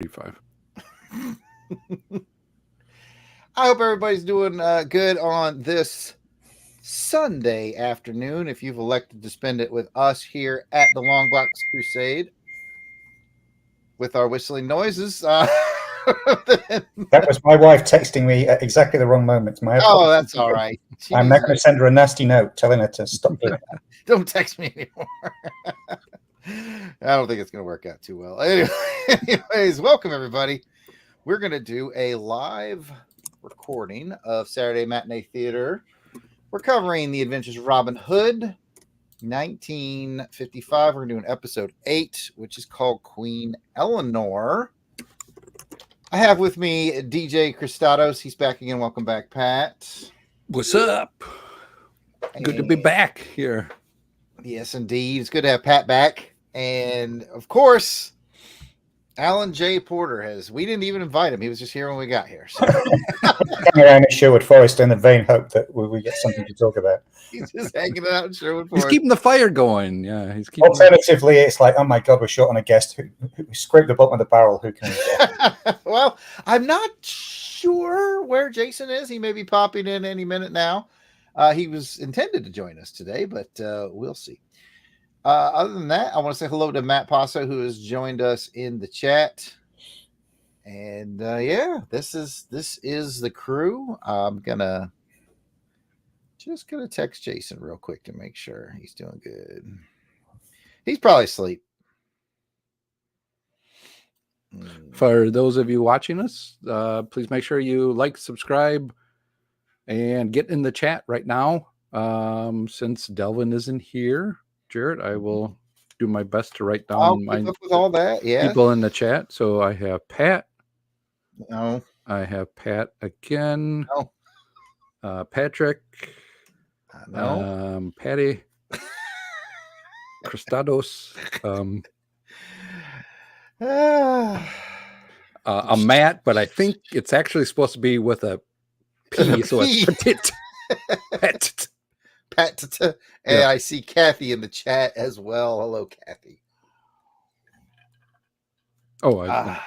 35. I hope everybody's doing good on this Sunday afternoon. If you've elected to spend it with us here at the Longbox Crusade with our whistling noises. That was my wife texting me at exactly the wrong moment. Oh, that's all right. I'm not going to send her a nasty note telling her to stop doing that. Don't text me anymore. I don't think it's going to work out too well. Anyways, welcome everybody. We're going to do a live recording of Saturday Matinee Theater. We're covering The Adventures of Robin Hood, 1955. We're doing episode 8, which is called Queen Elaeanor. I have with me DJ Cristados. He's back again. Welcome back, Pat. What's up? Good to be back here. Yes, indeed. It's good to have Pat back. And, of course, Alan J. Porter we didn't even invite him. He was just here when we got here. So. Coming around in Sherwood Forest in the vain hope that we get something to talk about. He's just hanging out in Sherwood Forest. He's keeping the fire going. Yeah, he's keeping. Alternatively, it's like, oh my God, we're short on a guest. Who scraped the bottom of the barrel? Who can we get? Well, I'm not sure where Jason is. He may be popping in any minute now. He was intended to join us today, but we'll see. Other than that, I want to say hello to Matt Passo, who has joined us in the chat. And yeah, this is the crew. I'm gonna text Jason real quick to make sure he's doing good. He's probably asleep. For those of you watching us, please make sure you like, subscribe, and get in the chat right now. Since Delvin isn't here, Jared, I will do my best to write down my with all that. Yeah, people in the chat. So I have Pat. No, I have Pat again. No, Patrick. No, Patty. Cristados. Matt, but I think it's actually supposed to be with a P, so it's petit. Pat. And I see Kathy in the chat as well. Hello, Kathy. Oh,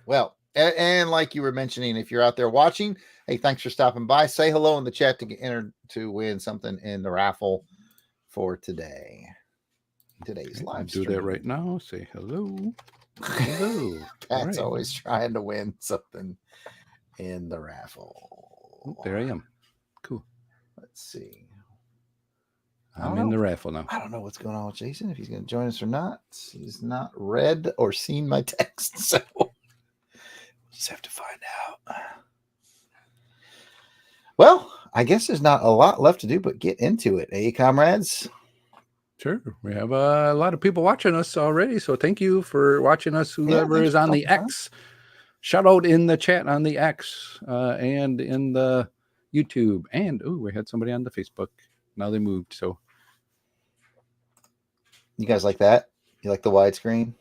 well, and like you were mentioning, if you're out there watching, hey, thanks for stopping by. Say hello in the chat to get entered to win something in the raffle for today. Today's live stream. Do that right now. Say hello. Hello. Pat's always trying to win something in the raffle. Oh, there I am. Cool. Let's see. I'm in the raffle now. I don't know what's going on with Jason, if he's going to join us or not. He's not read or seen my text, so we'll just have to find out. Well, I guess there's not a lot left to do but get into it, eh, comrades? Sure. We have a lot of people watching us already, so thank you for watching us, whoever is on the X. Shout out in the chat on the X and in the YouTube. And, we had somebody on the Facebook. Now they moved, so. You guys like that? You like the widescreen?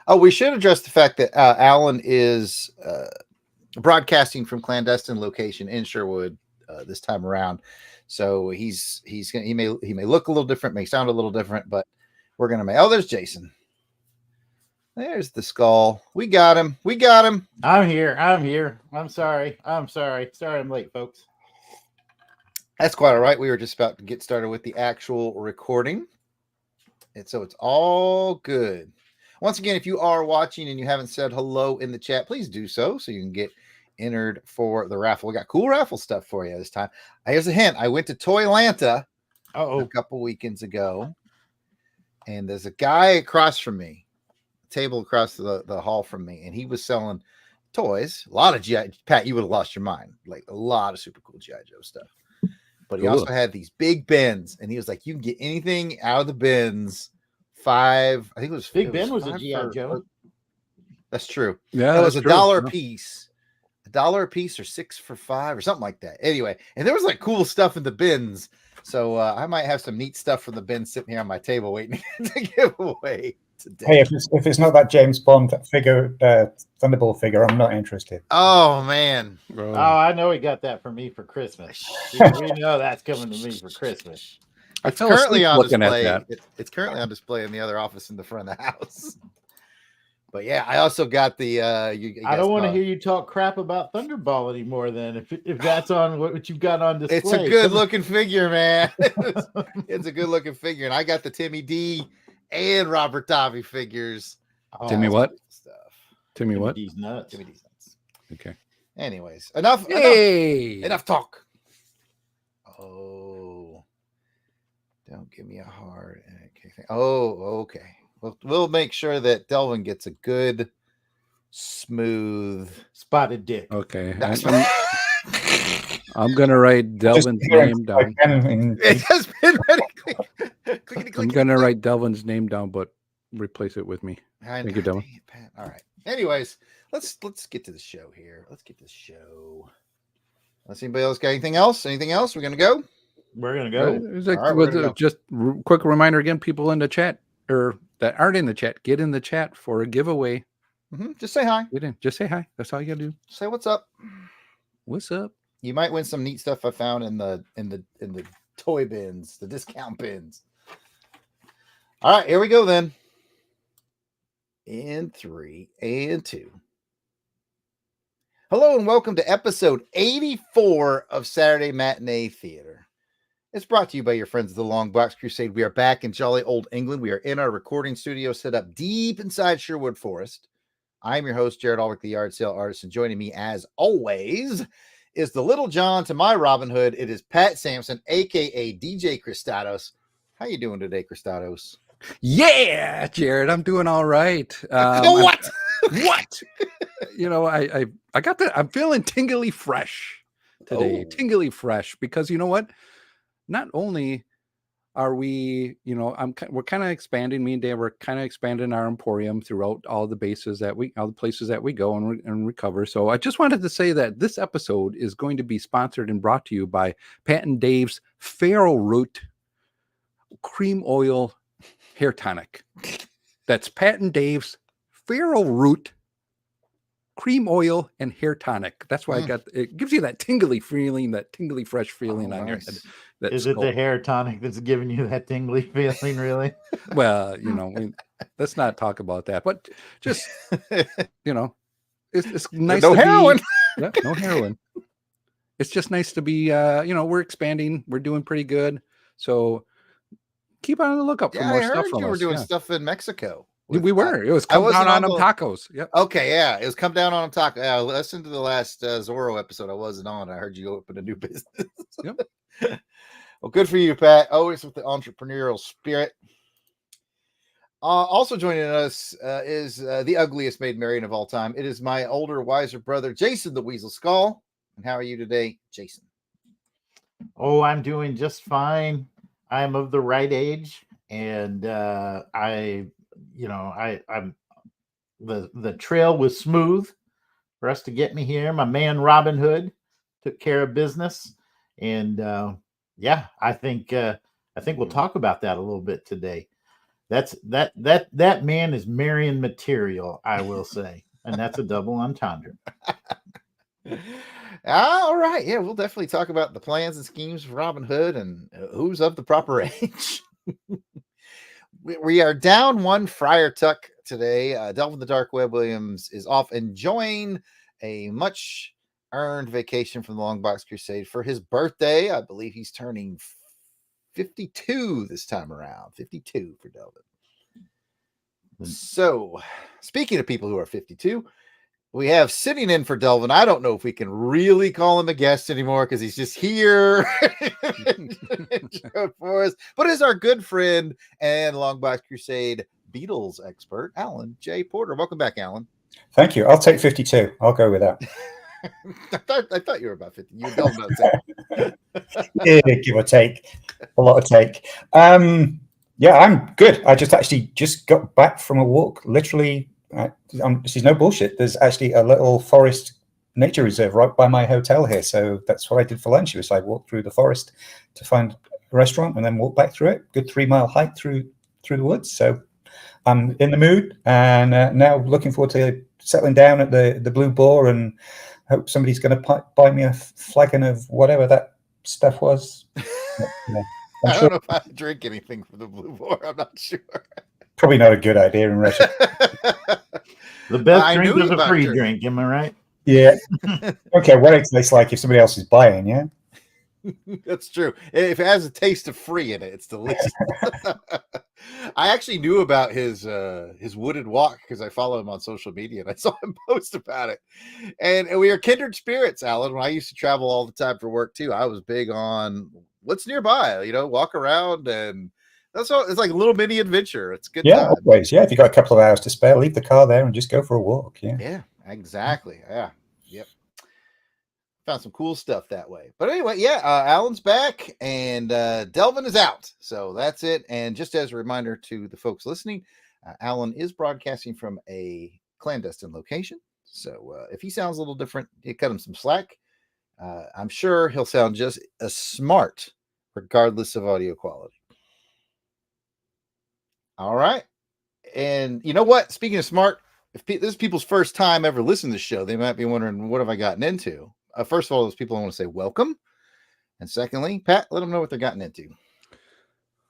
Oh, we should address the fact that Alan is broadcasting from clandestine location in Sherwood this time around. So he may look a little different, may sound a little different, but we're gonna make. Oh, there's Jason. There's the skull. We got him. I'm here. I'm sorry. Sorry, I'm late, folks. That's quite all right. We were just about to get started with the actual recording. And so it's all good. Once again, if you are watching and you haven't said hello in the chat, please do so you can get entered for the raffle. We got cool raffle stuff for you this time. Here's a hint. I went to Toylanta a couple weekends ago, and there's a guy across from me, table across the hall from me, and he was selling toys. A lot of G.I. Pat, you would have lost your mind. Like a lot of super cool G.I. Joe stuff. But he also had these big bins, and he was like, you can get anything out of the bins. I think it was Big Ben was a G.I. Joe. That's true. Yeah, it was $1 a piece. $1 a piece or 6 for $5 or something like that. Anyway, and there was like cool stuff in the bins. So I might have some neat stuff from the bin sitting here on my table waiting to give away today. Hey, if it's not that James Bond figure, Thunderbolt figure, I'm not interested. Oh man! Oh, I know he got that for me for Christmas. We know that's coming to me for Christmas. It's currently on display. It's currently on display in the other office in the front of the house. But yeah, I also got the. I don't want to hear you talk crap about Thunderball anymore. Then, if that's on what you've got on display, It's a good looking figure, man. It's a good looking figure, and I got the Timmy D and Robert Davi figures. Timmy what? Stuff. Timmy what? D's nuts. Timmy D's nuts. Okay. Anyways, enough talk. Oh, don't give me a hard. Okay. Oh, okay. We'll make sure that Delvin gets a good, smooth spotted dick. Okay. I'm gonna write Delvin's name down. It has been ready. I'm gonna write Delvin's name down, but replace it with me. Thank you, Delvin. Pat. All right. Anyways, let's get to the show here. Let's get to the show. Unless anybody else got anything else? Anything else? We're gonna go. We're gonna go. All right, just quick reminder again, people in the chat or that aren't in the chat, get in the chat for a giveaway. Just say hi. Get in. Just say hi. That's all you gotta do. Say what's up. What's up? You might win some neat stuff I found in the toy bins, the discount bins. All right, here we go then. In 3 and 2. Hello and welcome to episode 84 of Saturday Matinee Theater. It's brought to you by your friends of the Longbox Crusade. We are back in jolly old England. We are in our recording studio set up deep inside Sherwood Forest. I'm your host, Jared Alwick, the yard sale artist, and joining me as always is the little John to my Robin Hood. It is Pat Sampson, aka DJ Christados. How you doing today, Christados? Yeah, Jared, I'm doing all right. What? What? I got that. I'm feeling tingly fresh today. Oh. Tingly fresh because you know what? Not only are we, we're kind of expanding. Me and Dave, we're kind of expanding our emporium throughout all the places that we go and recover. So I just wanted to say that this episode is going to be sponsored and brought to you by Pat and Dave's Farrow Root Cream Oil Hair Tonic. That's Pat and Dave's Farrow Root Cream Oil and Hair Tonic. That's why it gives you that tingly feeling, that tingly fresh feeling on your head. Is it the hair tonic that's giving you that tingly feeling, really? Well, let's not talk about that. But just, it's nice. No heroin. No heroin. It's just nice to be, we're expanding. We're doing pretty good. So keep on the lookout for more stuff from us. We're doing stuff in Mexico. We were. It was come down on them tacos. Yep. Okay, yeah. It was come down on them tacos. Yeah, listen to the last Zorro episode I wasn't on. I heard you open a new business. Yep. Well, good for you, Pat. Always with the entrepreneurial spirit. Also joining us is the ugliest maid Marian of all time. It is my older, wiser brother, Jason the Weasel Skull. And how are you today, Jason? Oh, I'm doing just fine. I'm of the right age, and I'm the trail was smooth for us to get me here. My man Robin Hood took care of business, and I think we'll talk about that a little bit today. That man is Marian material, I will say, and that's a double entendre. All right, yeah, we'll definitely talk about the plans and schemes of Robin Hood and who's of the proper age. We are down one Friar Tuck today. Delvin the Dark Web Williams is off enjoying a much earned vacation from the Longbox Crusade for his birthday. I believe he's turning 52 this time around. 52 for Delvin. So, speaking of people who are 52, we have sitting in for Delvin. I don't know if we can really call him a guest anymore because he's just here for us. But is our good friend and Longbox Crusade Beatles expert, Alan J. Porter. Welcome back, Alan. Thank you. I'll take 52. I'll go with that. I thought you were about 50. You don't know. Yeah, give or take. A lot of take. Yeah, I'm good. I just got back from a walk. Literally, this is no bullshit. There's actually a little forest nature reserve right by my hotel here. So that's what I did for lunch. It was I walked through the forest to find a restaurant and then walk back through it. Good 3-mile hike through the woods. So I'm in the mood and now looking forward to settling down at the Blue Boar and hope somebody's going to buy me a flagon of whatever that stuff was. Yeah, I don't know if I drink anything from the Blue Boar. I'm not sure. Probably not a good idea in Russia. The best I drink knew is a about free Turkey. drink. Am I right? Yeah. Okay, what it tastes like if somebody else is buying, yeah? That's true. If it has a taste of free in it, it's delicious. I actually knew about his wooded walk because I follow him on social media and I saw him post about it. And we are kindred spirits, Alan. When I used to travel all the time for work too, I was big on what's nearby, walk around, and that's all. It's like a little mini adventure. It's a good Yeah, time. always. Yeah, if you've got a couple of hours to spare, leave the car there and just go for a walk. Yeah. Yeah, exactly. Yeah. Yep. Found some cool stuff that way. But anyway, yeah, Alan's back and Delvin is out. So that's it. And just as a reminder to the folks listening, Alan is broadcasting from a clandestine location. So if he sounds a little different, you cut him some slack. I'm sure he'll sound just as smart, regardless of audio quality. All right. And you know what? Speaking of smart, if this is people's first time ever listening to the show, they might be wondering, what have I gotten into? First of all, those people I want to say welcome. And secondly, Pat, let them know what they've gotten into.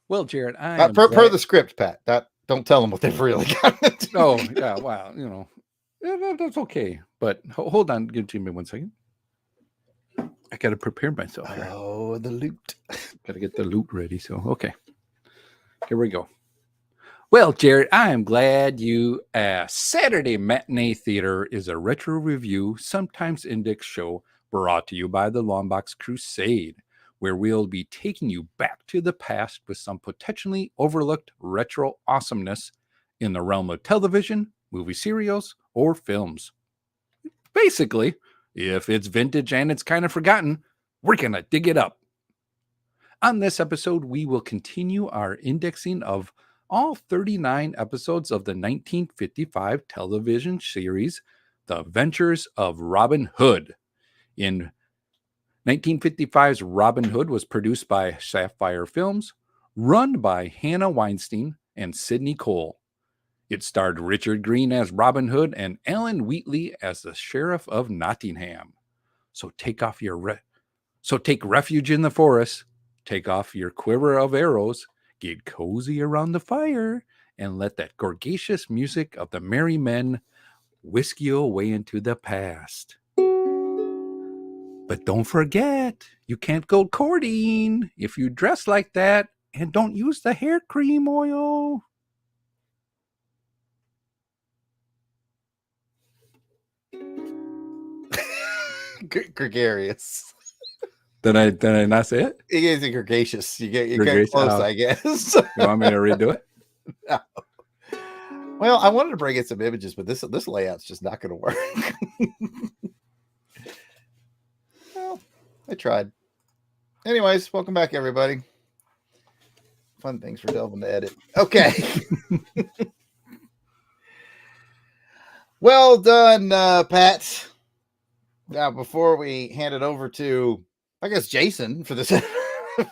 Well, Jared, Per the script, Pat. Don't tell them what they've really gotten into. Oh, yeah, wow, that's okay. But hold on, give me 1 second. I got to prepare myself here. Oh, the loot. Got to get the loot ready. So, okay. Here we go. Well, Jared, I am glad you asked. Saturday Matinee Theater is a retro review, sometimes index show brought to you by the Longbox Crusade, where we'll be taking you back to the past with some potentially overlooked retro awesomeness in the realm of television, movie serials, or films. Basically, if it's vintage and it's kind of forgotten, we're going to dig it up. On this episode, we will continue our indexing of all 39 episodes of the 1955 television series, The Adventures of Robin Hood. In 1955's Robin Hood was produced by Sapphire Films, run by Hannah Weinstein and Sidney Cole. It starred Richard Green as Robin Hood and Alan Wheatley as the Sheriff of Nottingham. So take refuge in the forest, take off your quiver of arrows, get cozy around the fire, and let that gorgeous music of the merry men whisk you away into the past. But don't forget, you can't go courting if you dress like that, and don't use the hair cream oil. Gregarious. Did I not say it? It is gregarious. You get Gregarious, close, oh. I guess. You want me to redo it? No. Well, I wanted to bring in some images, but this layout's just not going to work. Well, I tried. Anyways, welcome back, everybody. Fun things for Delvin to edit. Okay. Well done, Pat. Now, before we hand it over to, I guess, Jason for this for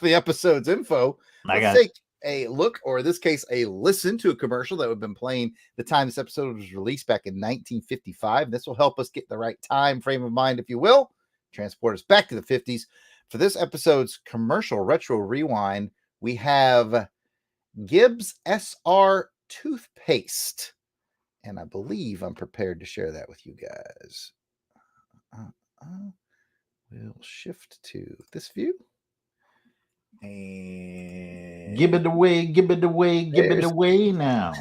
the episode's info, let's take a look, or in this case, a listen to a commercial that we've been playing the time this episode was released back in 1955. This will help us get the right time frame of mind, if you will, transport us back to the 50s. For this episode's commercial retro rewind, we have Gibbs SR toothpaste. And I believe I'm prepared to share that with you guys. We'll shift to this view. And give it away now.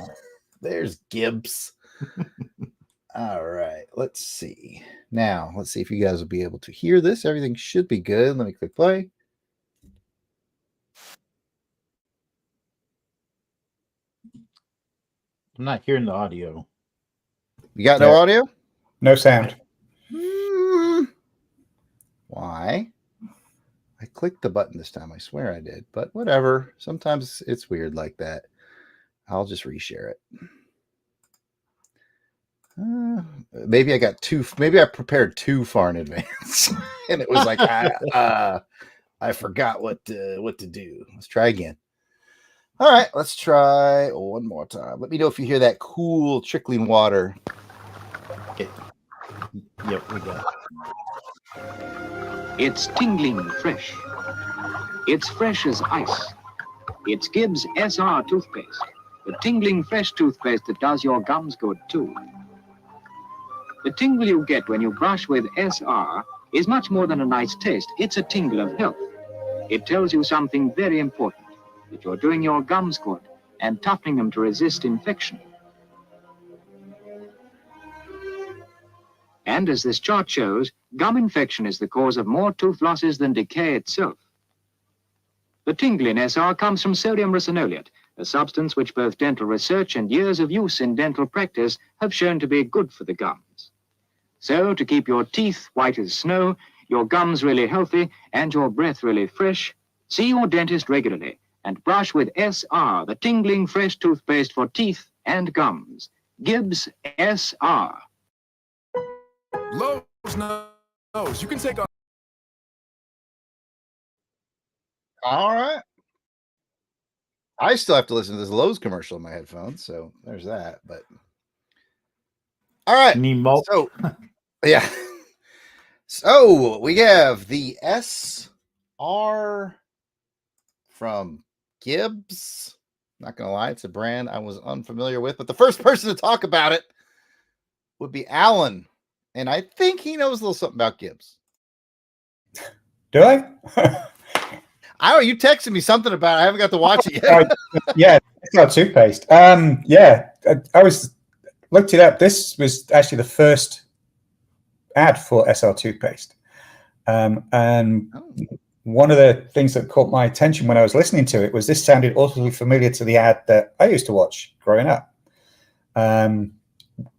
There's Gibbs. All right, let's see. Now, let's see if you guys will be able to hear this. Everything should be good. Let me click play. I'm not hearing the audio. You got no audio? No sound. Why? I clicked the button this time. I swear I did, but whatever. Sometimes it's weird like that. I'll just reshare it. Maybe I got maybe I prepared too far in advance and it was like, I forgot what to do. Let's try again. All right, let's try one more time. Let me know if you hear that cool trickling water. Okay. Yep, we got it. It's tingling fresh. It's fresh as ice. It's Gibbs SR toothpaste with the tingling fresh toothpaste that does your gums good too. The tingle you get when you brush with SR is much more than a nice taste. It's a tingle of health. It tells you something very important, that you're doing your gums good and toughening them to resist infection. And as this chart shows, gum infection is the cause of more tooth losses than decay itself. The tingle in SR comes from sodium ricinoleate, a substance which both dental research and years of use in dental practice have shown to be good for the gums. So, to keep your teeth white as snow, your gums really healthy, and your breath really fresh, see your dentist regularly and brush with SR, the tingling fresh toothpaste for teeth and gums. Gibbs SR. Lowe's knows you can take on. All right. I still have to listen to this Lowe's commercial in my headphones, so there's that. But all right. Need mulch? So yeah. So we have the SR from Gibbs. Not gonna lie, it's a brand I was unfamiliar with, but the first person to talk about it would be Alan. And I think he knows a little something about Gibbs. Do I? I don't know. You texted me something about it. I haven't got to watch it yet. Yeah, it's not toothpaste. Yeah, I was looked it up. This was actually the first ad for SL toothpaste. And one of the things that caught my attention when I was listening to it was this sounded awfully familiar to the ad that I used to watch growing up. And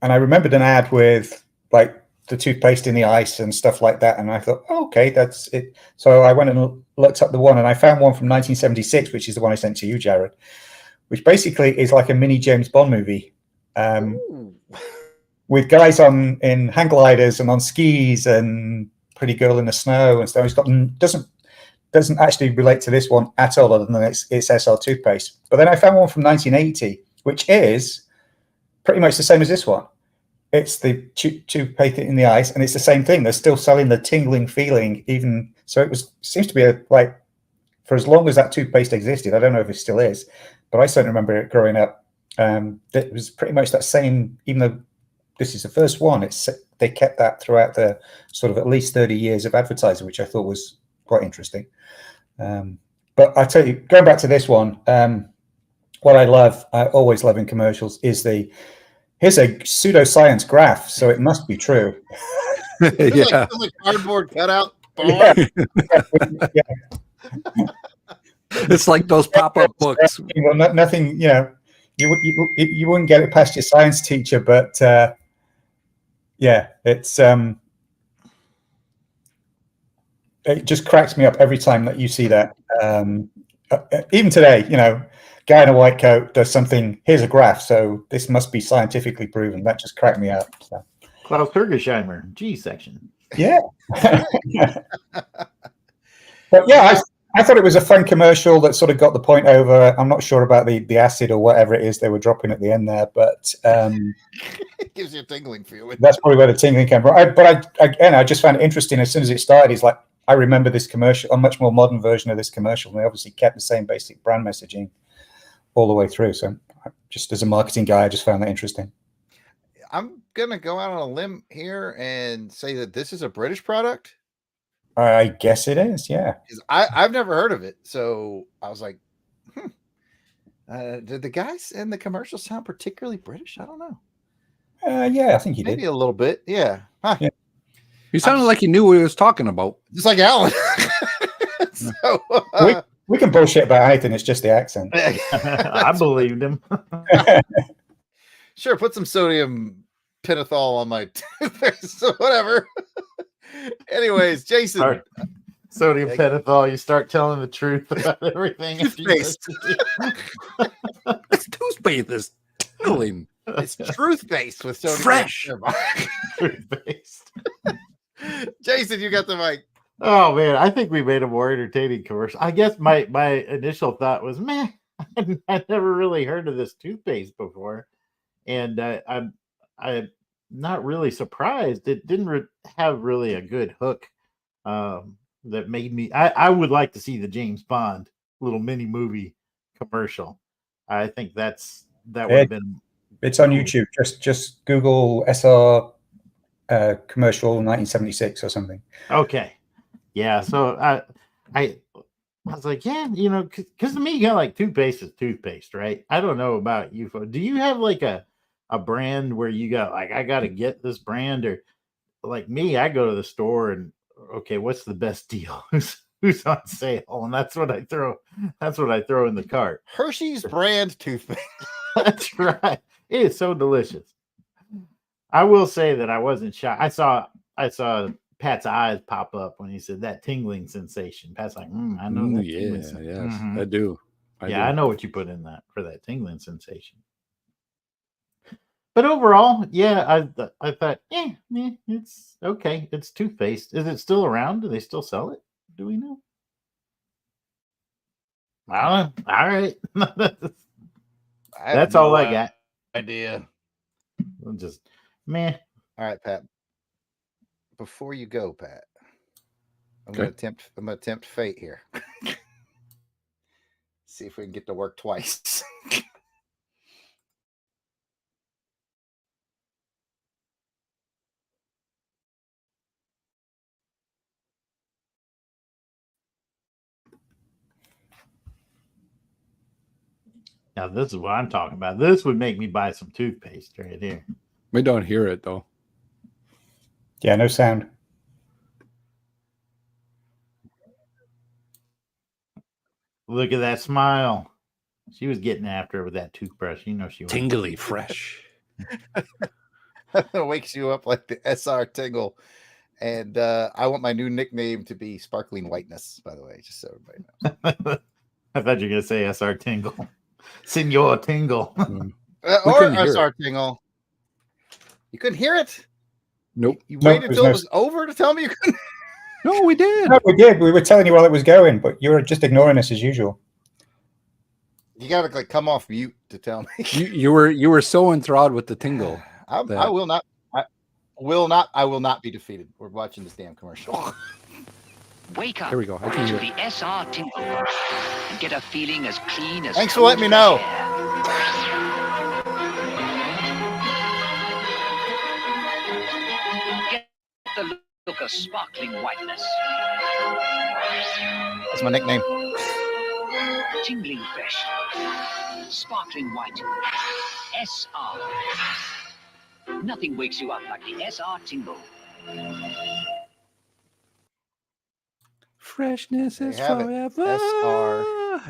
I remembered an ad with like the toothpaste in the ice and stuff like that. And I thought, oh, okay, that's it. So I went and looked up the one, and I found one from 1976, which is the one I sent to you, Jared, which basically is like a mini James Bond movie with guys in hang gliders and on skis and pretty girl in the snow and stuff. It's got doesn't actually relate to this one at all, other than it's SL toothpaste. But then I found one from 1980, which is pretty much the same as this one. It's the toothpaste in the ice, and it's the same thing. They're still selling the tingling feeling, even so. It seems to be like for as long as that toothpaste existed. I don't know if it still is, but I certainly remember it growing up. It was pretty much that same. Even though this is the first one, they kept that throughout the sort of at least 30 years of advertising, which I thought was quite interesting. But I tell you, going back to this one, what I always love in commercials is here's a pseudoscience graph, so it must be true. Yeah. Like cardboard cutout. Yeah. It's like those pop-up books. Well, nothing, you wouldn't get it past your science teacher, but yeah, it's it just cracks me up every time that you see that. Even today, guy in a white coat does something. Here's a graph, so this must be scientifically proven. That just cracked me up. So. Klaus Hergesheimer, G section. Yeah. But yeah, I thought it was a fun commercial that sort of got the point over. I'm not sure about the acid or whatever it is they were dropping at the end there, but It gives you a tingling feeling. that's probably where the tingling came from. I just found it interesting. As soon as it started, it's like I remember this commercial, a much more modern version of this commercial, and they obviously kept the same basic brand messaging all the way through. So just as a marketing guy, I just found that interesting. I'm gonna go out on a limb here and say that this is a British product. I guess it is, yeah. I've never heard of it, so I was like, did the guys in the commercial sound particularly British? I don't know. Yeah, I think he Maybe did. a little bit. Yeah. Huh. Yeah. He sounded like he knew what he was talking about. Just like Alan. So, We can bullshit about anything. It's just the accent. I believed him. Sure, put some sodium pentothal on my toothpaste, so whatever. Anyways, Jason. Sodium pentothal, you start telling the truth about everything. Toothpaste. This toothpaste is tingling. It's truth-based with sodium. Fresh. Toothpaste. Jason, you got the mic. Oh man, I think we made a more entertaining commercial. I guess my initial thought was, man, I'd never really heard of this toothpaste before, and I'm not really surprised. It didn't have really a good hook that made me. I would like to see the James Bond little mini movie commercial. I think that's that would have been. It's on YouTube. Just Google SR commercial 1976 or something. Okay. Yeah. So I was like, yeah, because to me, like toothpaste is toothpaste, right? I don't know about you. Do you have like a brand where you go like, I got to get this brand, or like me, I go to the store and okay, what's the best deal? Who's on sale? And that's what I throw. That's what I throw in the cart. Hershey's brand toothpaste. That's right. It is so delicious. I will say that I wasn't shocked. I saw Pat's eyes pop up when he said that tingling sensation. Pat's like, I know that. Yes, I do. I know what you put in that for that tingling sensation. But overall, yeah, I thought, it's okay. It's toothpaste. Is it still around? Do they still sell it? Do we know? Well, all right. That's all I got. Idea. Just meh. All right, Pat. Before you go, Pat, I'm gonna attempt fate here. See if we can get to work twice. Now this is what I'm talking about. This would make me buy some toothpaste right here. We don't hear it though. Yeah, no sound. Look at that smile. She was getting after it with that toothbrush. You know she was. Tingly fresh. It wakes you up like the SR Tingle. And I want my new nickname to be Sparkling Whiteness, by the way, just so everybody knows. I thought you were going to say SR Tingle. Senor Tingle. Or SR Tingle. You couldn't hear it? Nope. You waited until it was over to tell me you couldn't? No, we did. No, we did. We were telling you while it was going, but you were just ignoring us as usual. You got to come off mute to tell me. You were so enthralled with the tingle. I will not. I will not be defeated. We're watching this damn commercial. Wake up. Here we go. I can to hear the SR Tingle and get a feeling as clean as. Thanks for letting me know. Get the look of sparkling whiteness. That's my nickname. Tingling fresh. Sparkling white. SR. Nothing wakes you up like the SR Tingle. Freshness is Have forever. SR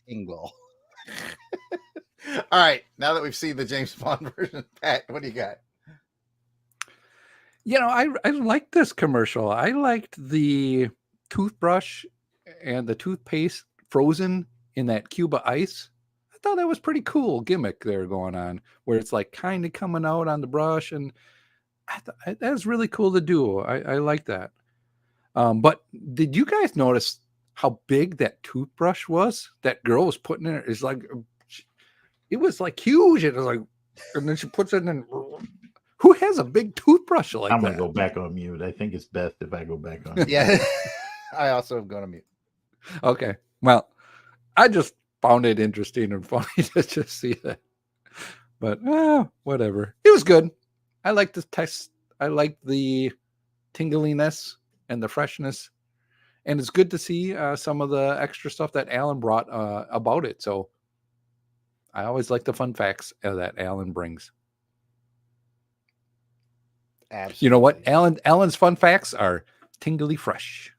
Tingle. All right. Now that we've seen the James Bond version, Pat, what do you got? You know, I liked this commercial. I liked the toothbrush and the toothpaste frozen in that Cuba ice. I thought that was pretty cool gimmick there going on, where it's like kind of coming out on the brush, and I thought that was really cool to do. I like that. But did you guys notice how big that toothbrush was? That girl was putting in it. It's like it was like huge. It was like, and then she puts it in. Who has a big toothbrush like that? I'm gonna go back on mute. I think it's best if I go back on mute. Yeah. I also am going to mute. Okay. Well, I just found it interesting and funny to just see that. But whatever. It was good. I like the taste. I like the tingliness and the freshness. And it's good to see some of the extra stuff that Alan brought about it. So I always like the fun facts that Alan brings. Absolutely. You know what? Alan's fun facts are tingly fresh.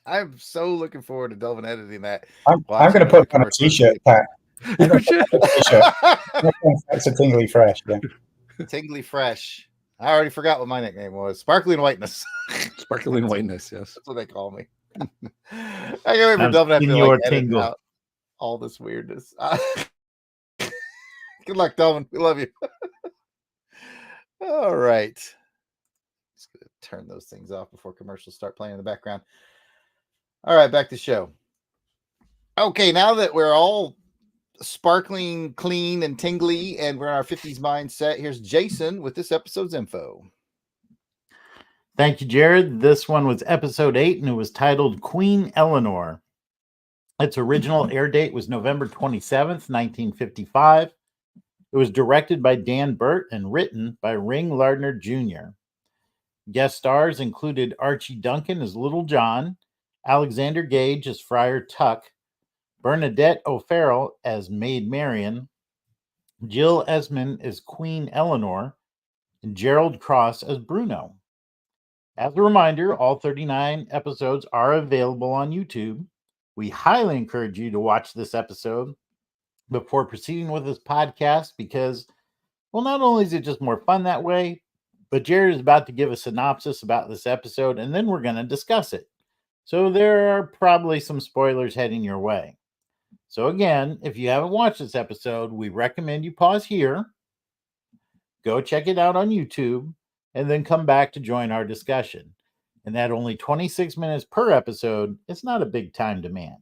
I'm so looking forward to delving editing that. I'm going to put on a t-shirt, Pat. That's a tingly fresh. Yeah. Tingly fresh. I already forgot what my nickname was. Sparkling Whiteness. Sparkling whiteness, yes. That's what they call me. I can't wait for Delvin to like edit out all this weirdness. Good luck, Delvin. We love you. All right. Just gonna turn those things off before commercials start playing in the background. All right, back to the show. Okay, now that we're all sparkling, clean, and tingly, and we're in our 50s mindset, here's Jason with this episode's info. Thank you, Jared. This one was episode 8, and it was titled Queen Elaeanor. Its original air date was November 27th, 1955. It was directed by Dan Burt and written by Ring Lardner Jr. Guest stars included Archie Duncan as Little John, Alexander Gage as Friar Tuck, Bernadette O'Farrell as Maid Marian, Jill Esmond as Queen Elaeanor, and Gerald Cross as Bruno. As a reminder, all 39 episodes are available on YouTube. We highly encourage you to watch this episode before proceeding with this podcast because, well, not only is it just more fun that way, but Jared is about to give a synopsis about this episode, and then we're going to discuss it. So there are probably some spoilers heading your way. So again, if you haven't watched this episode, we recommend you pause here, go check it out on YouTube, and then come back to join our discussion. And at only 26 minutes per episode, it's not a big time demand.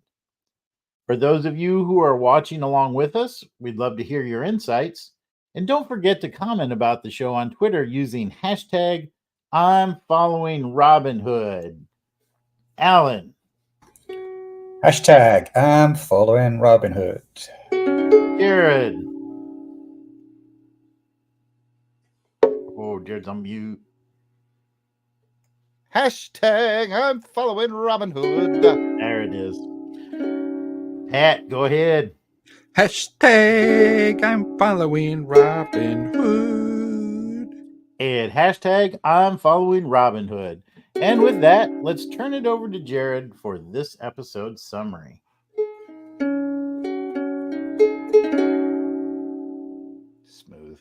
For those of you who are watching along with us, we'd love to hear your insights. And don't forget to comment about the show on Twitter using hashtag I'm following Robin Hood. Alan. Hashtag I'm following Robin Hood. Jared. Oh, Jared's on mute. Hashtag I'm following Robin Hood. There it is. Pat, go ahead. Hashtag I'm following Robin Hood. And hashtag I'm following Robin Hood. And with that, let's turn it over to Jared for this episode's summary. Smooth.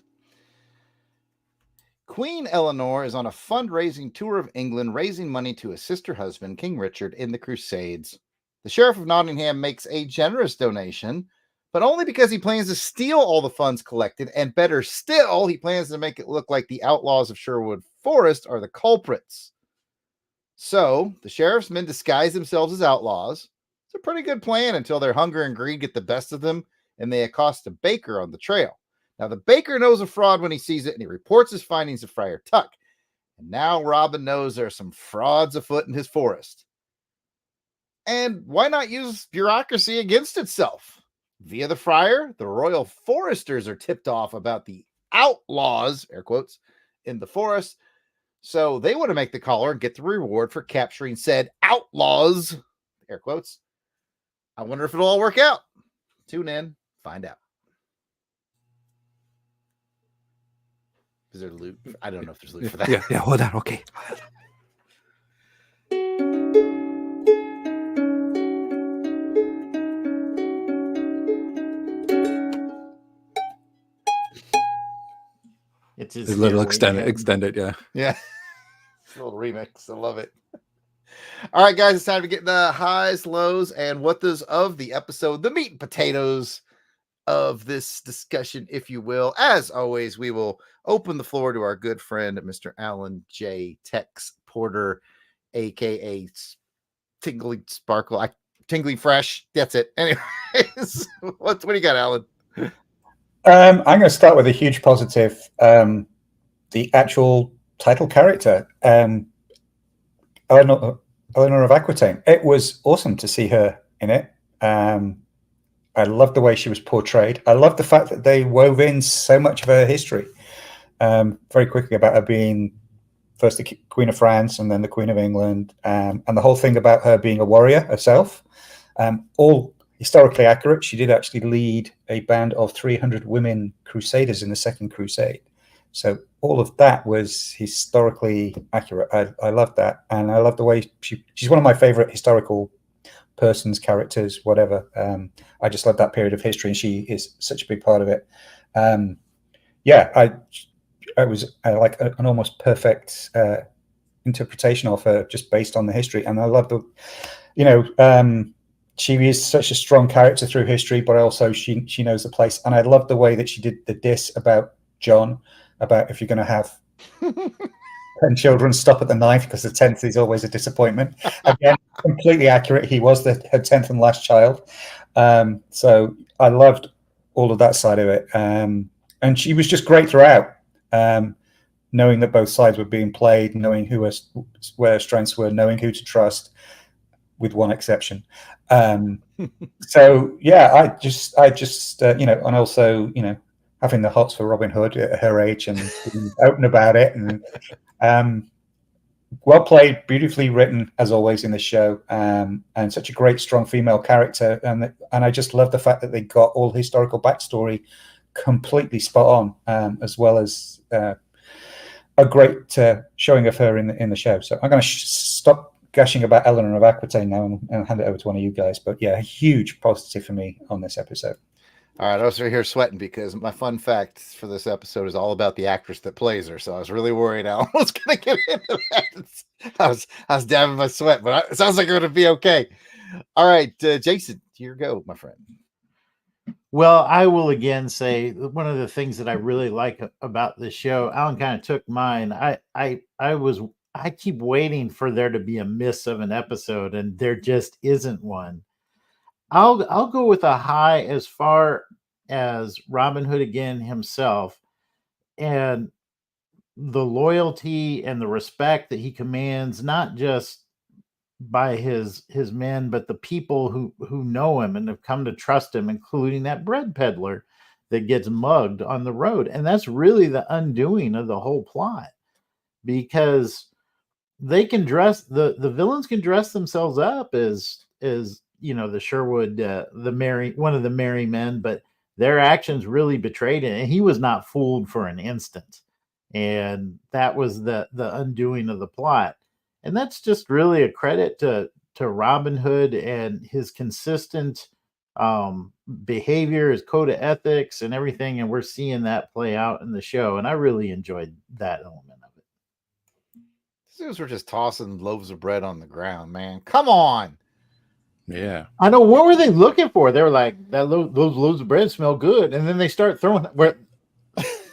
Queen Elaeanor is on a fundraising tour of England, raising money to assist her husband, King Richard, in the Crusades. The Sheriff of Nottingham makes a generous donation, but only because he plans to steal all the funds collected, and better still, he plans to make it look like the outlaws of Sherwood Forest are the culprits. So, the sheriff's men disguise themselves as outlaws. It's a pretty good plan until their hunger and greed get the best of them, and they accost a baker on the trail. Now, the baker knows a fraud when he sees it, and he reports his findings to Friar Tuck. And now Robin knows there are some frauds afoot in his forest. And why not use bureaucracy against itself? Via the friar, the royal foresters are tipped off about the outlaws, air quotes, in the forest. So they want to make the collar and get the reward for capturing said outlaws, air quotes. I wonder if it'll all work out. Tune in, find out. Is there loot? I don't know if there's loot for that. Yeah, hold on. Okay. It's his A little stairway extended, yeah. Yeah. It's a little remix. I love it. All right, guys, it's time to get the highs, lows, and what does of the episode, the meat and potatoes of this discussion, if you will. As always, we will open the floor to our good friend, Mr. Alan J. Tex Porter, aka Tingly Sparkle, Tingly Fresh. That's it. Anyways, what do you got, Alan? I'm going to start with a huge positive. The actual title character, Elaeanor of Aquitaine. It was awesome to see her in it. I loved the way she was portrayed. I loved the fact that they wove in so much of her history very quickly about her being first the Queen of France and then the Queen of England, and the whole thing about her being a warrior herself. All historically accurate. She did actually lead a band of 300 women crusaders in the Second Crusade. So all of that was historically accurate. I love that. And I love the way she's one of my favorite historical persons, characters, whatever. I just love that period of history, and she is such a big part of it. I was like an almost perfect interpretation of her just based on the history. And I love she is such a strong character through history, but also she knows the place. And I love the way that she did the diss about John, about if you're going to have 10 children, stop at the 9th, because the 10th is always a disappointment. Again, completely accurate. He was her 10th and last child. So I loved all of that side of it. And she was just great throughout, knowing that both sides were being played, knowing where her strengths were, knowing who to trust, with one exception. So yeah, I just you know, and also, you know, having the hots for Robin Hood at her age and being open about it, and well played, beautifully written as always in the show, and such a great, strong female character, and I just love the fact that they got all historical backstory completely spot on, as well as a great showing of her in the show. So I'm going to stop gushing about Elaeanor of Aquitaine now and hand it over to one of you guys. But yeah, a huge positive for me on this episode. All right, I was right here sweating because my fun fact for this episode is all about the actress that plays her. So I was really worried Alan was going to get into that. I was dabbing my sweat, but it sounds like it's going to be okay. All right, Jason, your go, my friend. Well, I will again say one of the things that I really like about this show, Alan kind of took mine. I keep waiting for there to be a miss of an episode, and there just isn't one. I'll go with a high as far as Robin Hood again himself, and the loyalty and the respect that he commands, not just by his men, but the people who know him and have come to trust him, including that bread peddler that gets mugged on the road. And that's really the undoing of the whole plot, because they can dress the villains can dress themselves up as you know, the Sherwood, one of the merry men, but their actions really betrayed it, and he was not fooled for an instant. And that was the undoing of the plot. And that's just really a credit to Robin Hood and his consistent behavior, his code of ethics, and everything. And we're seeing that play out in the show. And I really enjoyed that element of it. These dudes were just tossing loaves of bread on the ground, man. Come on. Yeah. I know. What were they looking for? They were like, those loaves of bread smell good. And then they start throwing where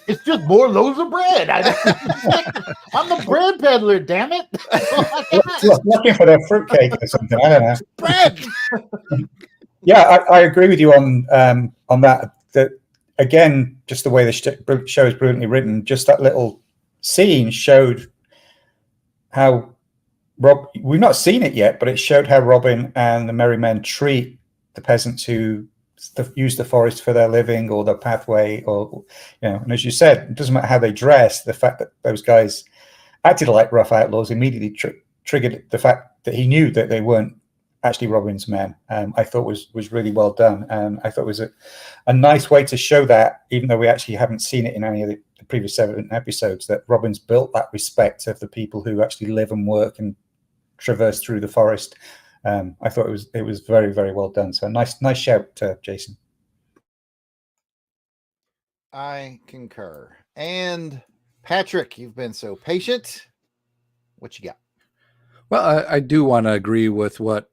it's just more loaves of bread. I'm the bread peddler, damn it. Looking for their fruitcake or something. I don't know. Bread. Yeah, I agree with you on that. That again, just the way the show is brilliantly written. Just that little scene showed how we've not seen it yet, but it showed how Robin and the merry men treat the peasants who use the forest for their living or their pathway, or, you know, and as you said, it doesn't matter how they dress. The fact that those guys acted like rough outlaws immediately triggered the fact that he knew that they weren't actually Robin's men. I thought was really well done. I thought it was a nice way to show that, even though we actually haven't seen it in any of the previous 7 episodes, that Robin's built that respect of the people who actually live and work and traverse through the forest. I thought it was very, very well done. So nice shout, Jason. I concur. And Patrick, you've been so patient. What you got? Well, I do want to agree with what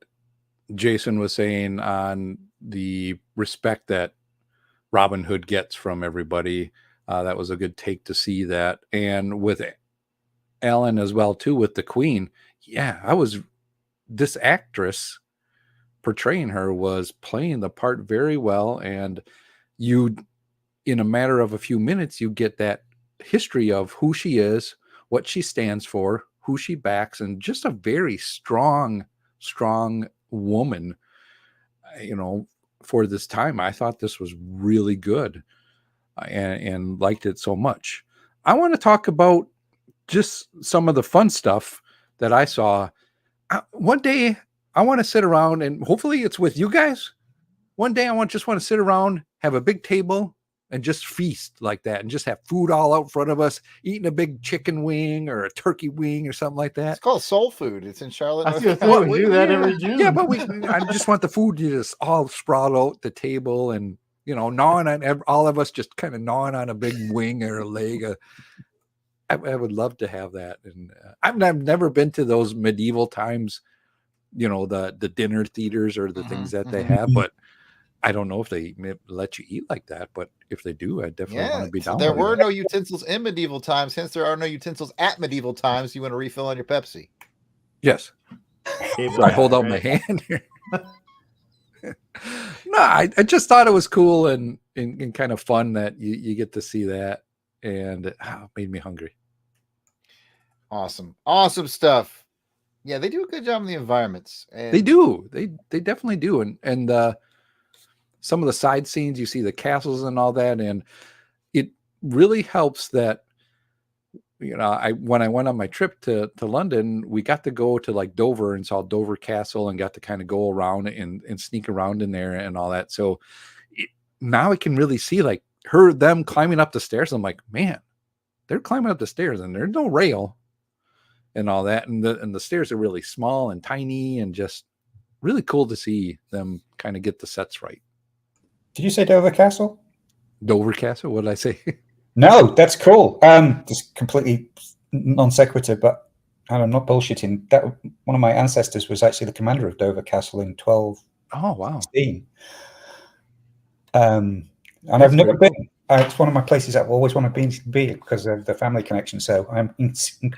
Jason was saying on the respect that Robin Hood gets from everybody. That was a good take to see that. And with Alan as well, too, with the Queen. Yeah, this actress portraying her was playing the part very well. And in a matter of a few minutes, you get that history of who she is, what she stands for, who she backs, and just a very strong woman, you know, for this time. I thought this was really good and liked it so much. I want to talk about just some of the fun stuff that I saw. One day I want to sit around, and hopefully it's with you guys. One day I just want to sit around, have a big table, and just feast like that, and just have food all out in front of us, eating a big chicken wing or a turkey wing or something like that. It's called soul food. It's in Charlotte. I do that every June. Yeah, but I just want the food to just all sprawl out the table, and, you know, gnawing on all of us, just kind of gnawing on a big wing or a leg. I would love to have that. And I've never been to those medieval times, you know, the dinner theaters or the things that they have, but I don't know if they let you eat like that, but if they do, I definitely want to be down. There were no utensils in medieval times, hence there are no utensils at medieval times. You want to refill on your Pepsi? Yes. I hold out my hand here. No, I just thought it was cool and kind of fun that you get to see that, and it made me hungry. Awesome stuff. Yeah, they do a good job in the environments. And They do. They definitely do. And some of the side scenes, you see the castles and all that, and it really helps that, when I went on my trip to London, we got to go to like Dover and saw Dover Castle and got to kind of go around and sneak around in there and all that. So now I can really see like them climbing up the stairs. I'm like, man, they're climbing up the stairs and there's no rail and all that. And the stairs are really small and tiny and just really cool to see them kind of get the sets right. Did you say Dover Castle? Dover Castle? What did I say? No, that's cool. Just completely non sequitur, but I'm not bullshitting. That one of my ancestors was actually the commander of Dover Castle in 1216. Oh, wow. And I've never been. It's one of my places I've always wanted to be because of the family connection. So I'm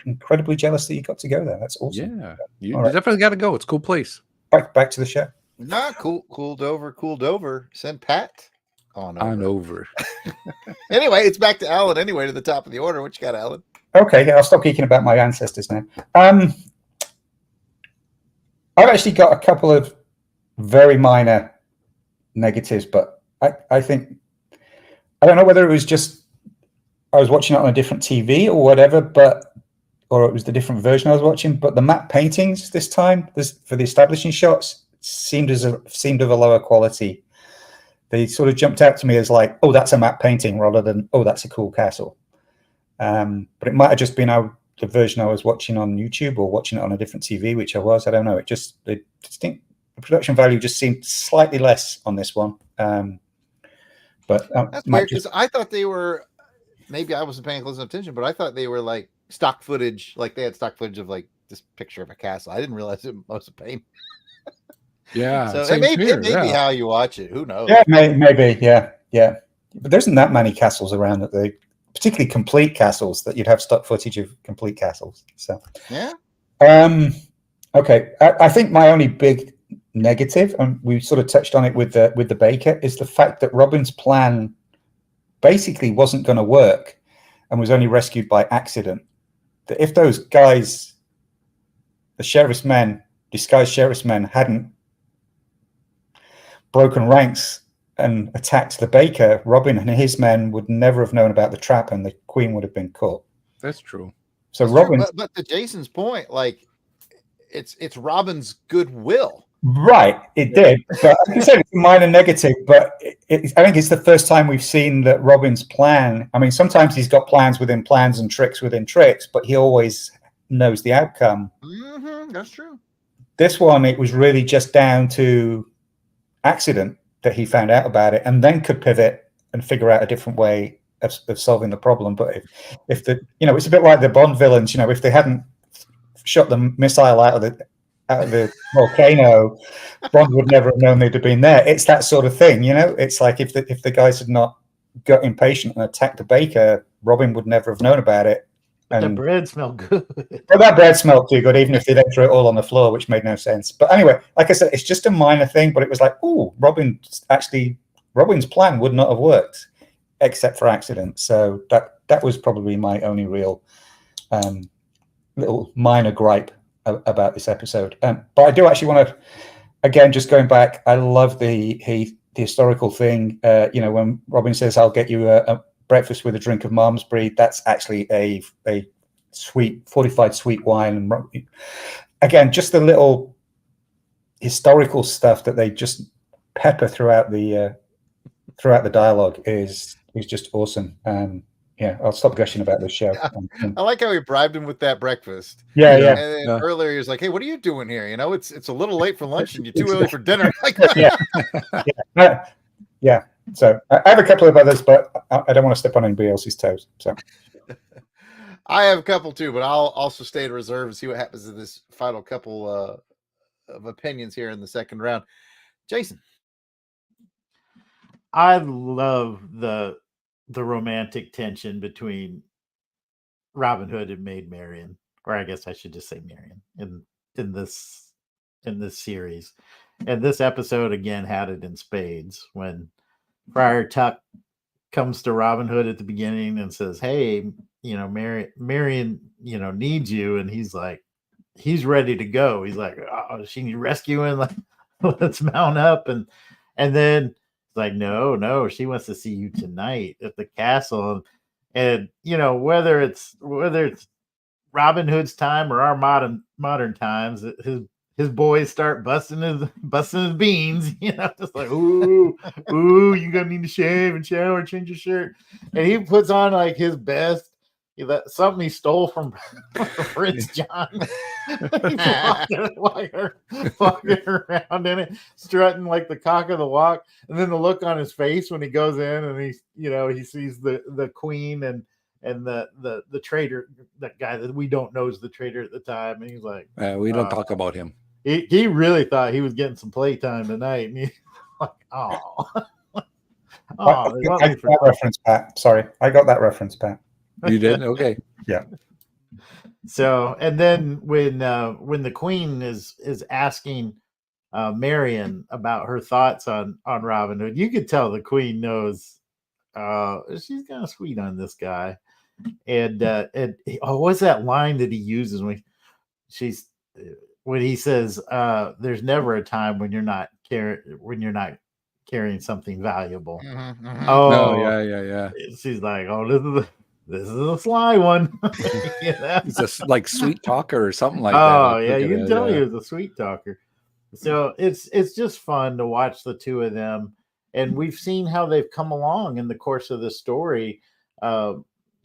incredibly jealous that you got to go there. That's awesome. Yeah, you All right. definitely got to go. It's a cool place. Back to the show. Nah, cool Dover. Send Pat on over. Anyway, it's back to Alan anyway, to the top of the order. What you got, Alan? Okay, yeah, I'll stop geeking about my ancestors now. I've actually got a couple of very minor negatives, but I think, I don't know whether it was just I was watching it on a different TV or whatever, or it was the different version I was watching, but the matte paintings this time, for the establishing shots, seemed of a lower quality. They sort of jumped out to me as like, oh, that's a matte painting, rather than, oh, that's a cool castle. But it might have just been the version I was watching on YouTube or watching it on a different TV, which I was. I don't know. The production value just seemed slightly less on this one. But that's weird, because I thought they were, maybe I wasn't paying close enough attention, but I thought they were like stock footage, like they had stock footage of like this picture of a castle. I didn't realize it was a paint. Yeah. So it may be how you watch it. Who knows? Yeah, maybe. Yeah. But there isn't that many castles around particularly complete castles, that you'd have stock footage of complete castles. So yeah. Okay. I think my only big negative, and we sort of touched on it with the baker, is the fact that Robin's plan basically wasn't going to work and was only rescued by accident. That if those guys, the disguised sheriff's men, hadn't broken ranks and attacked the baker, Robin and his men would never have known about the trap, and the queen would have been caught. That's true. So That's Robin, true, but to Jason's point, like it's Robin's goodwill. right? It did, but like I said, it's a minor negative. But I think it's the first time we've seen that Robin's plan. I mean, sometimes he's got plans within plans and tricks within tricks, but he always knows the outcome. Mm-hmm, that's true. This one, it was really just down to accident that he found out about it, and then could pivot and figure out a different way of solving the problem. But if it's a bit like the Bond villains. If they hadn't shot the missile out of the volcano, Bond would never have known they'd have been there. It's that sort of thing. It's like if the guys had not got impatient and attacked the baker, Robin would never have known about it. And the bread smelled good. Well, that bread smelled too good, even if they then threw it all on the floor, which made no sense. But anyway, like I said, it's just a minor thing, but it was like, oh, Robin's plan would not have worked except for accident. So that was probably my only real little minor gripe about this episode. But I do actually want to, again, just going back, I love the historical thing. When Robin says, I'll get you a breakfast with a drink of Malmesbury, that's actually a sweet, fortified sweet wine. And again, just the little historical stuff that they just pepper throughout the dialogue is just awesome. Yeah, I'll stop gushing about this show. I like how he bribed him with that breakfast. Yeah. And then earlier he was like, "Hey, what are you doing here? It's a little late for lunch and you're too early for dinner." Yeah. So I have a couple of others, but I don't want to step on anybody else's toes. So I have a couple too, but I'll also stay in reserve and see what happens in this final couple of opinions here in the second round. Jason, I love the romantic tension between Robin Hood and Maid Marian, or I guess I should just say Marian in this series. And this episode again had it in spades when Friar Tuck comes to Robin Hood at the beginning and says, "Hey, Marian, needs you," and he's like, he's ready to go. He's like, oh, she needs rescuing. Like, let's mount up. And then it's like, no, she wants to see you tonight at the castle. And you know, whether it's Robin Hood's time or our modern times, his boys start busting his beans, you know, just like, ooh, you gonna need to shave and shower, change your shirt. And he puts on like his best, something he stole from Prince John. He's walking around in it, strutting like the cock of the walk. And then the look on his face when he goes in and he sees the queen and the traitor, that guy that we don't know is the traitor at the time. And he's like, we don't talk about him. He really thought he was getting some playtime tonight. And he's like, oh. I got that reference, Pat. Sorry, I got that reference, Pat. You did? Okay. Yeah. So, and then when the queen is asking Marion about her thoughts on Robin Hood, you could tell the queen knows she's kind of sweet on this guy. And what's that line that he uses when he says, "There's never a time when you're not carrying something valuable." Mm-hmm, mm-hmm. Oh, yeah. She's like, "Oh, this is a sly one." You know? He's a like sweet talker or something like that. Oh yeah, you can tell he was a sweet talker. So it's just fun to watch the two of them, and we've seen how they've come along in the course of the story.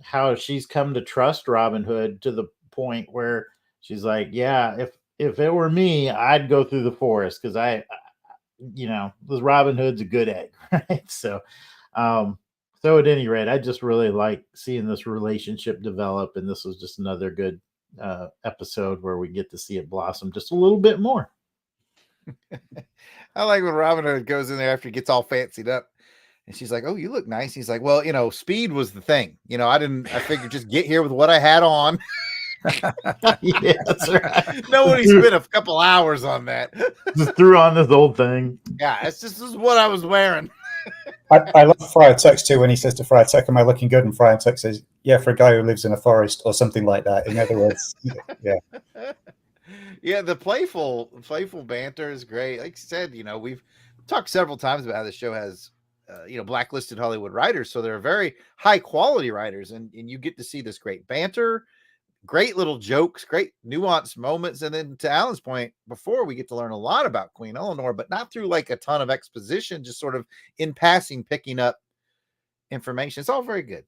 How she's come to trust Robin Hood to the point where she's like, "Yeah, if it were me, I'd go through the forest because this Robin Hood's a good egg, right?" So at any rate, I just really like seeing this relationship develop, and this was just another good episode where we get to see it blossom just a little bit more. I like when Robin Hood goes in there after he gets all fancied up. And she's like, "Oh, you look nice." He's like, "Well, speed was the thing. I figured just get here with what I had on." Yeah, that's right. Nobody spent a couple hours on that. Just threw on this old thing. Yeah, this is what I was wearing. I love Friar Tuck too when he says to Friar Tuck, "Am I looking good?" And Friar Tuck says, "Yeah, for a guy who lives in a forest," or something like that. In other words, yeah. Yeah, the playful banter is great. Like you said, we've talked several times about how the show has blacklisted Hollywood writers, so they're very high quality writers, and you get to see this great banter, great little jokes, great nuanced moments, and then to Alan's point before, we get to learn a lot about Queen Elaeanor, but not through like a ton of exposition, just sort of in passing, picking up information. It's all very good.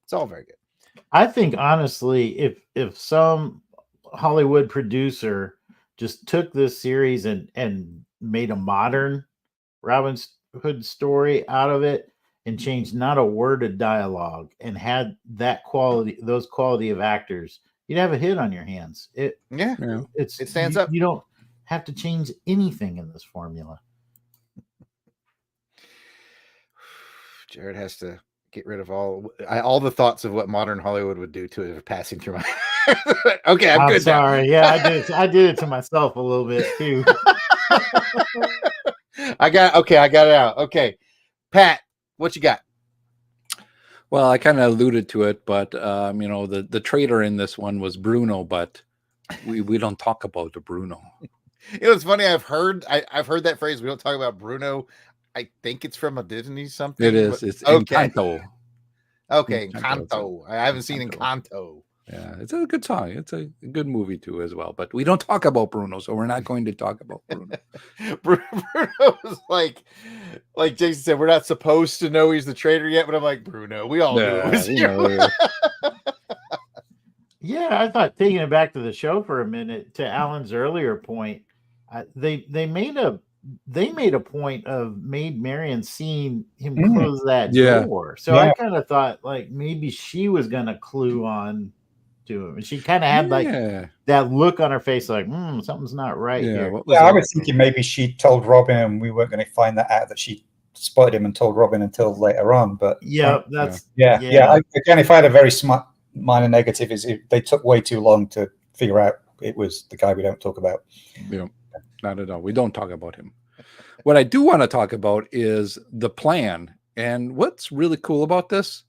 I think honestly, if some Hollywood producer just took this series and made a modern Robin Hood story out of it and changed not a word of dialogue and had those quality of actors, you'd have a hit on your hands. It stands up. You don't have to change anything in this formula. Jared has to get rid of all the thoughts of what modern Hollywood would do to it passing through my okay, I'm good. Sorry. Now. Yeah, I did it to myself a little bit too. I got it out. Okay. Pat, what you got? Well, I kind of alluded to it, but the traitor in this one was Bruno, but we don't talk about the Bruno. It's funny. I've heard that phrase. We don't talk about Bruno. I think it's from a Disney something. It is. It's Encanto. Okay, Encanto. I haven't seen Encanto. Yeah, it's a good song. It's a good movie too, as well. But we don't talk about Bruno, so we're not going to talk about Bruno. Bruno was like Jason said, we're not supposed to know he's the traitor yet, but I'm like, Bruno, we all know. Yeah, I thought, taking it back to the show for a minute, to Alan's earlier point, they made a point of Maid Marian seeing him close that door. So I kind of thought like maybe she was going to clue on to him, and she kind of had like that look on her face, like something's not right here. I was thinking maybe she told Robin, and we weren't going to find that out, that she spotted him and told Robin until later on. But that's again, if I had a very smart minor negative, is they took way too long to figure out it was the guy we don't talk about. Yeah, not at all. We don't talk about him. What I do want to talk about is the plan, and what's really cool about this,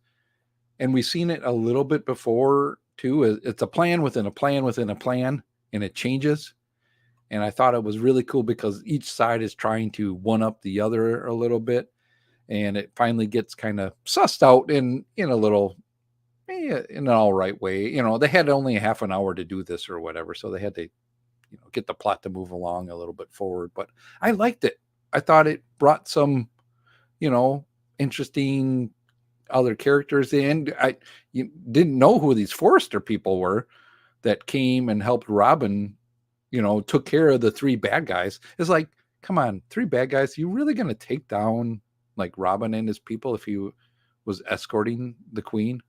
and we've seen it a little bit before too, is it's a plan within a plan within a plan, and it changes. And I thought it was really cool because each side is trying to one up the other a little bit. And it finally gets kind of sussed out in a little, in an all right way. They had only a half an hour to do this or whatever. So they had to, get the plot to move along a little bit forward. But I liked it. I thought it brought some, interesting other characters in. You didn't know who these Forrester people were that came and helped Robin, took care of the three bad guys. It's like, come on, three bad guys. You really going to take down like Robin and his people if he was escorting the queen?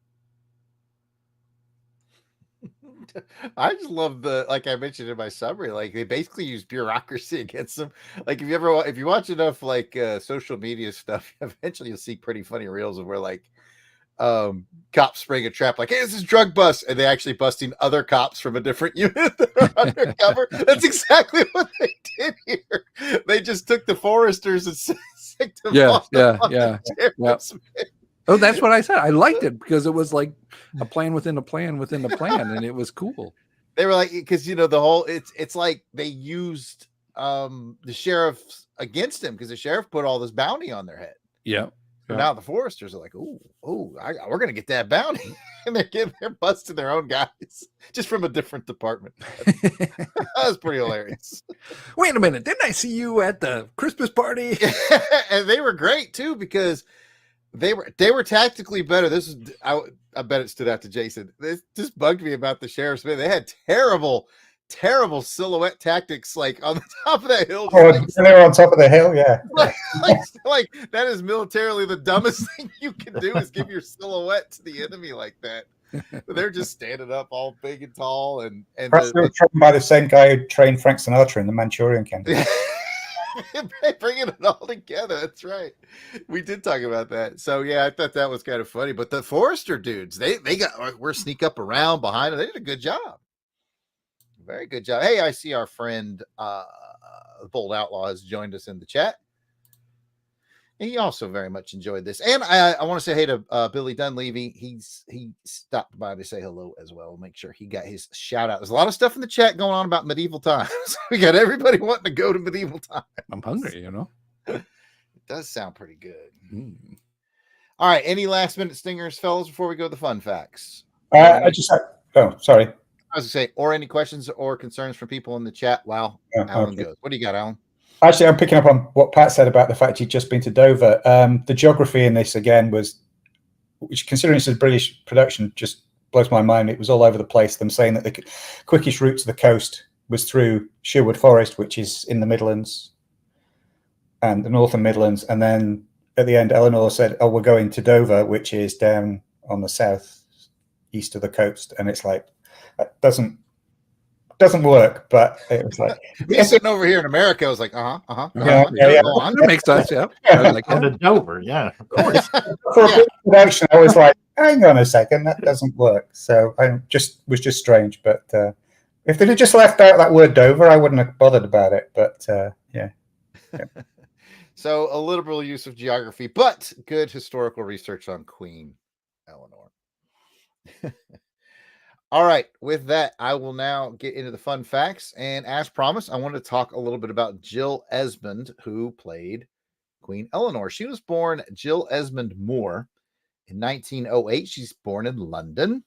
I just love like I mentioned in my summary, like they basically use bureaucracy against them. Like if you watch enough like social media stuff, eventually you'll see pretty funny reels of where like cops spring a trap, like, hey, this is drug bust, and they actually busting other cops from a different unit that are undercover. That's exactly what they did here. They just took the Foresters and sicked them off. Yeah. Oh, that's what I said. I liked it because it was like a plan within a plan within a plan, and it was cool. They were like, because the whole it's like they used the sheriff against him because the sheriff put all this bounty on their head. Yeah. So now the Foresters are like, we're gonna get that bounty, and they're busting their own guys just from a different department. That was pretty hilarious. Wait a minute, didn't I see you at the Christmas party? And they were great too because they were tactically better. This is I bet it stood out to Jason. This just bugged me about the sheriff's men. They had terrible silhouette tactics, like on the top of that hill. Oh, they were on top of the hill, yeah. like that is militarily the dumbest thing you can do is give your silhouette to the enemy like that. They're just standing up all big and tall, and Perhaps they were trained by the same guy who trained Frank Sinatra in the Manchurian Candidate. Bringing it all together. That's right. We did talk about that. So yeah, I thought that was kind of funny. But the Forrester dudes, we're sneak up around behind them. They did a good job. Very good job. Hey, I see our friend the Bold Outlaw has joined us in the chat. And he also very much enjoyed this. And I want to say hey to Billy Dunleavy. He stopped by to say hello as well. Make sure he got his shout out. There's a lot of stuff in the chat going on about medieval times. We got everybody wanting to go to medieval times. I'm hungry, It does sound pretty good. All right. Any last minute stingers, fellas, before we go to the fun facts? Sorry. I was going to say, or any questions or concerns from people in the chat while Alan goes. What do you got, Alan? Actually, I'm picking up on what Pat said about the fact he'd just been to Dover. The geography in this, again, which considering it's a British production, just blows my mind. It was all over the place. Them saying that the quickest route to the coast was through Sherwood Forest, which is in the Midlands and the Northern Midlands. And then at the end, Elaeanor said, oh, we're going to Dover, which is down on the south east of the coast. And it's like, that doesn't work, but it was like sitting over here in America. I was like, Yeah. That makes sense. Yeah, like to Dover. Yeah, of course. For a big production, I was like, hang on a second, that doesn't work. So I was just strange. But if they'd have just left out that word Dover, I wouldn't have bothered about it. But yeah. So a liberal use of geography, but good historical research on Queen Elaeanor. All right. With that, I will now get into the fun facts. And as promised, I want to talk a little bit about Jill Esmond, who played Queen Elaeanor. She was born Jill Esmond Moore in 1908. She's born in London.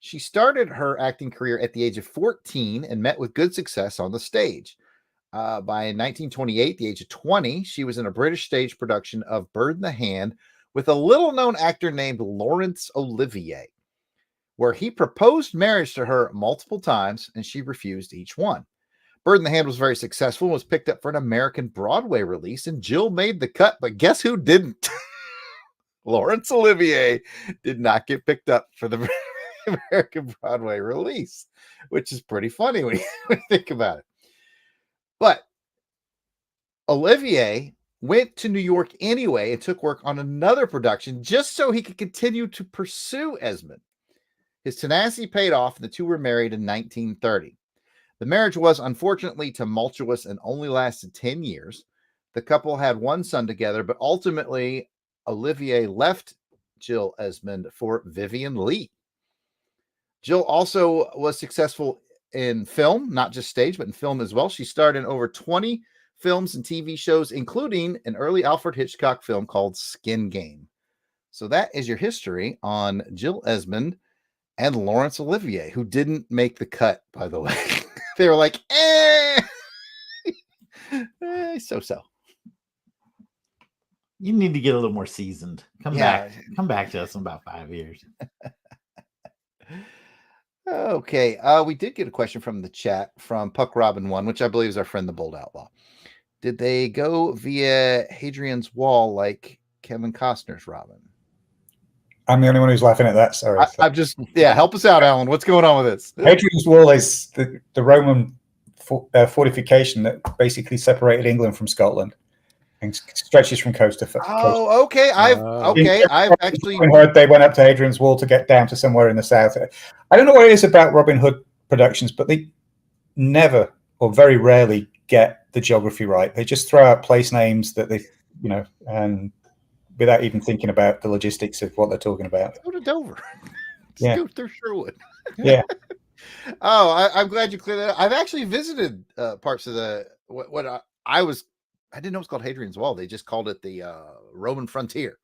She started her acting career at the age of 14 and met with good success on the stage. By 1928, the age of 20, she was in a British stage production of Bird in the Hand with a little-known actor named Laurence Olivier, where he proposed marriage to her multiple times and she refused each one. Bird in the Hand was very successful and was picked up for an American Broadway release, and Jill made the cut, but guess who didn't? Laurence Olivier did not get picked up for the American Broadway release, which is pretty funny when you think about it. But Olivier went to New York anyway and took work on another production just so he could continue to pursue Esmond. His tenacity paid off, and the two were married in 1930. The marriage was unfortunately tumultuous and only lasted 10 years. The couple had one son together, but ultimately Olivier left Jill Esmond for Vivian Leigh. Jill also was successful in film, not just stage, but in film as well. She starred in over 20 films and TV shows, including an early Alfred Hitchcock film called Skin Game. So that is your history on Jill Esmond and Laurence Olivier, who didn't make the cut, by the way. They were like, so. You need to get a little more seasoned. Come back to us in about 5 years. Okay. We did get a question from the chat from Puck Robin 1, which I believe is our friend the Bold Outlaw. Did they go via Hadrian's Wall like Kevin Costner's Robin? I'm the only one who's laughing at that. Sorry. I'm just, help us out, Alan. What's going on with this? Hadrian's Wall is the Roman fortification that basically separated England from Scotland and stretches from coast to coast. Oh, okay. I've actually heard they went up to Hadrian's Wall to get down to somewhere in the south. I don't know what it is about Robin Hood productions, but they never or very rarely get the geography right. They just throw out place names that they, and without even thinking about the logistics of what they're talking about. Go to Dover. Yeah. Go through Sherwood. Yeah. I'm glad you cleared that up. I've actually visited parts of the I didn't know it was called Hadrian's Wall. They just called it the Roman frontier.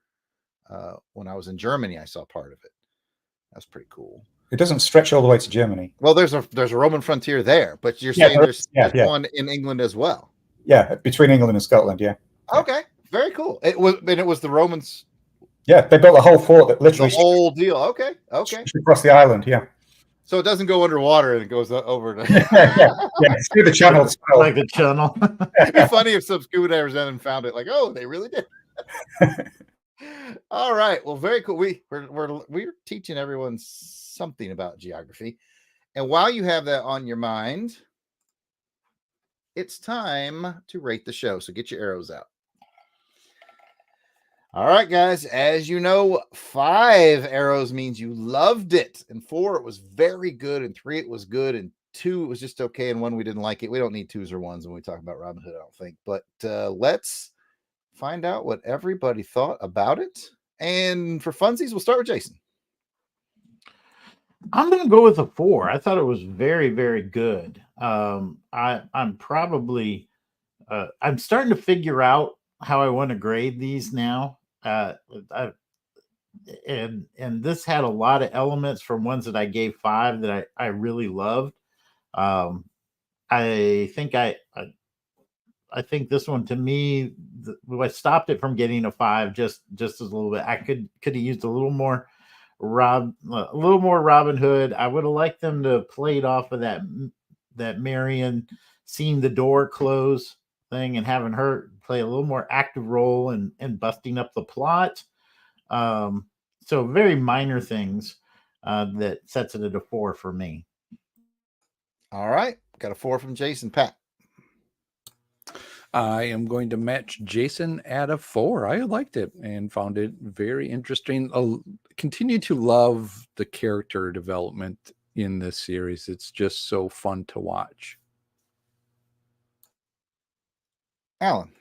When I was in Germany, I saw part of it. That's pretty cool. It doesn't stretch all the way to Germany. Well, there's a Roman frontier there, but you're saying there's one in England as well. Yeah, between England and Scotland. Yeah. Okay, very cool. It was the Romans. Yeah, they built a whole fort that literally the whole deal. Okay. Across the island. Yeah. So it doesn't go underwater and it goes over to it's through the channel. Like the channel. It'd be funny if some scuba divers then and found it like, oh, they really did. All right. Well, very cool. We're teaching everyone something about geography. And while you have that on your mind, it's time to rate the show. So get your arrows out. All right, guys. As you know, 5 arrows means you loved it. And 4, it was very good. And 3, it was good. And 2, it was just okay. And 1, we didn't like it. We don't need 2s or 1s when we talk about Robin Hood, I don't think. But let's find out what everybody thought about it. And for funsies, we'll start with Jason. I'm going to go with a 4. I thought it was very, very good. I'm probably I'm starting to figure out how I want to grade these now. And this had a lot of elements from ones that I gave 5 that I really loved. I think this one, to me, I stopped it from getting a 5 just as a little bit. I could have used a little more Robin Hood. I would have liked them to play it off of that Marion seeing the door close thing and having her play a little more active role in busting up the plot. So very minor things that sets it at a 4 for me. All right. Got a 4 from Jason. Pat. I am going to match Jason at a 4. I liked it and found it very interesting. I'll continue to love the character development in this series. It's just so fun to watch. Alan.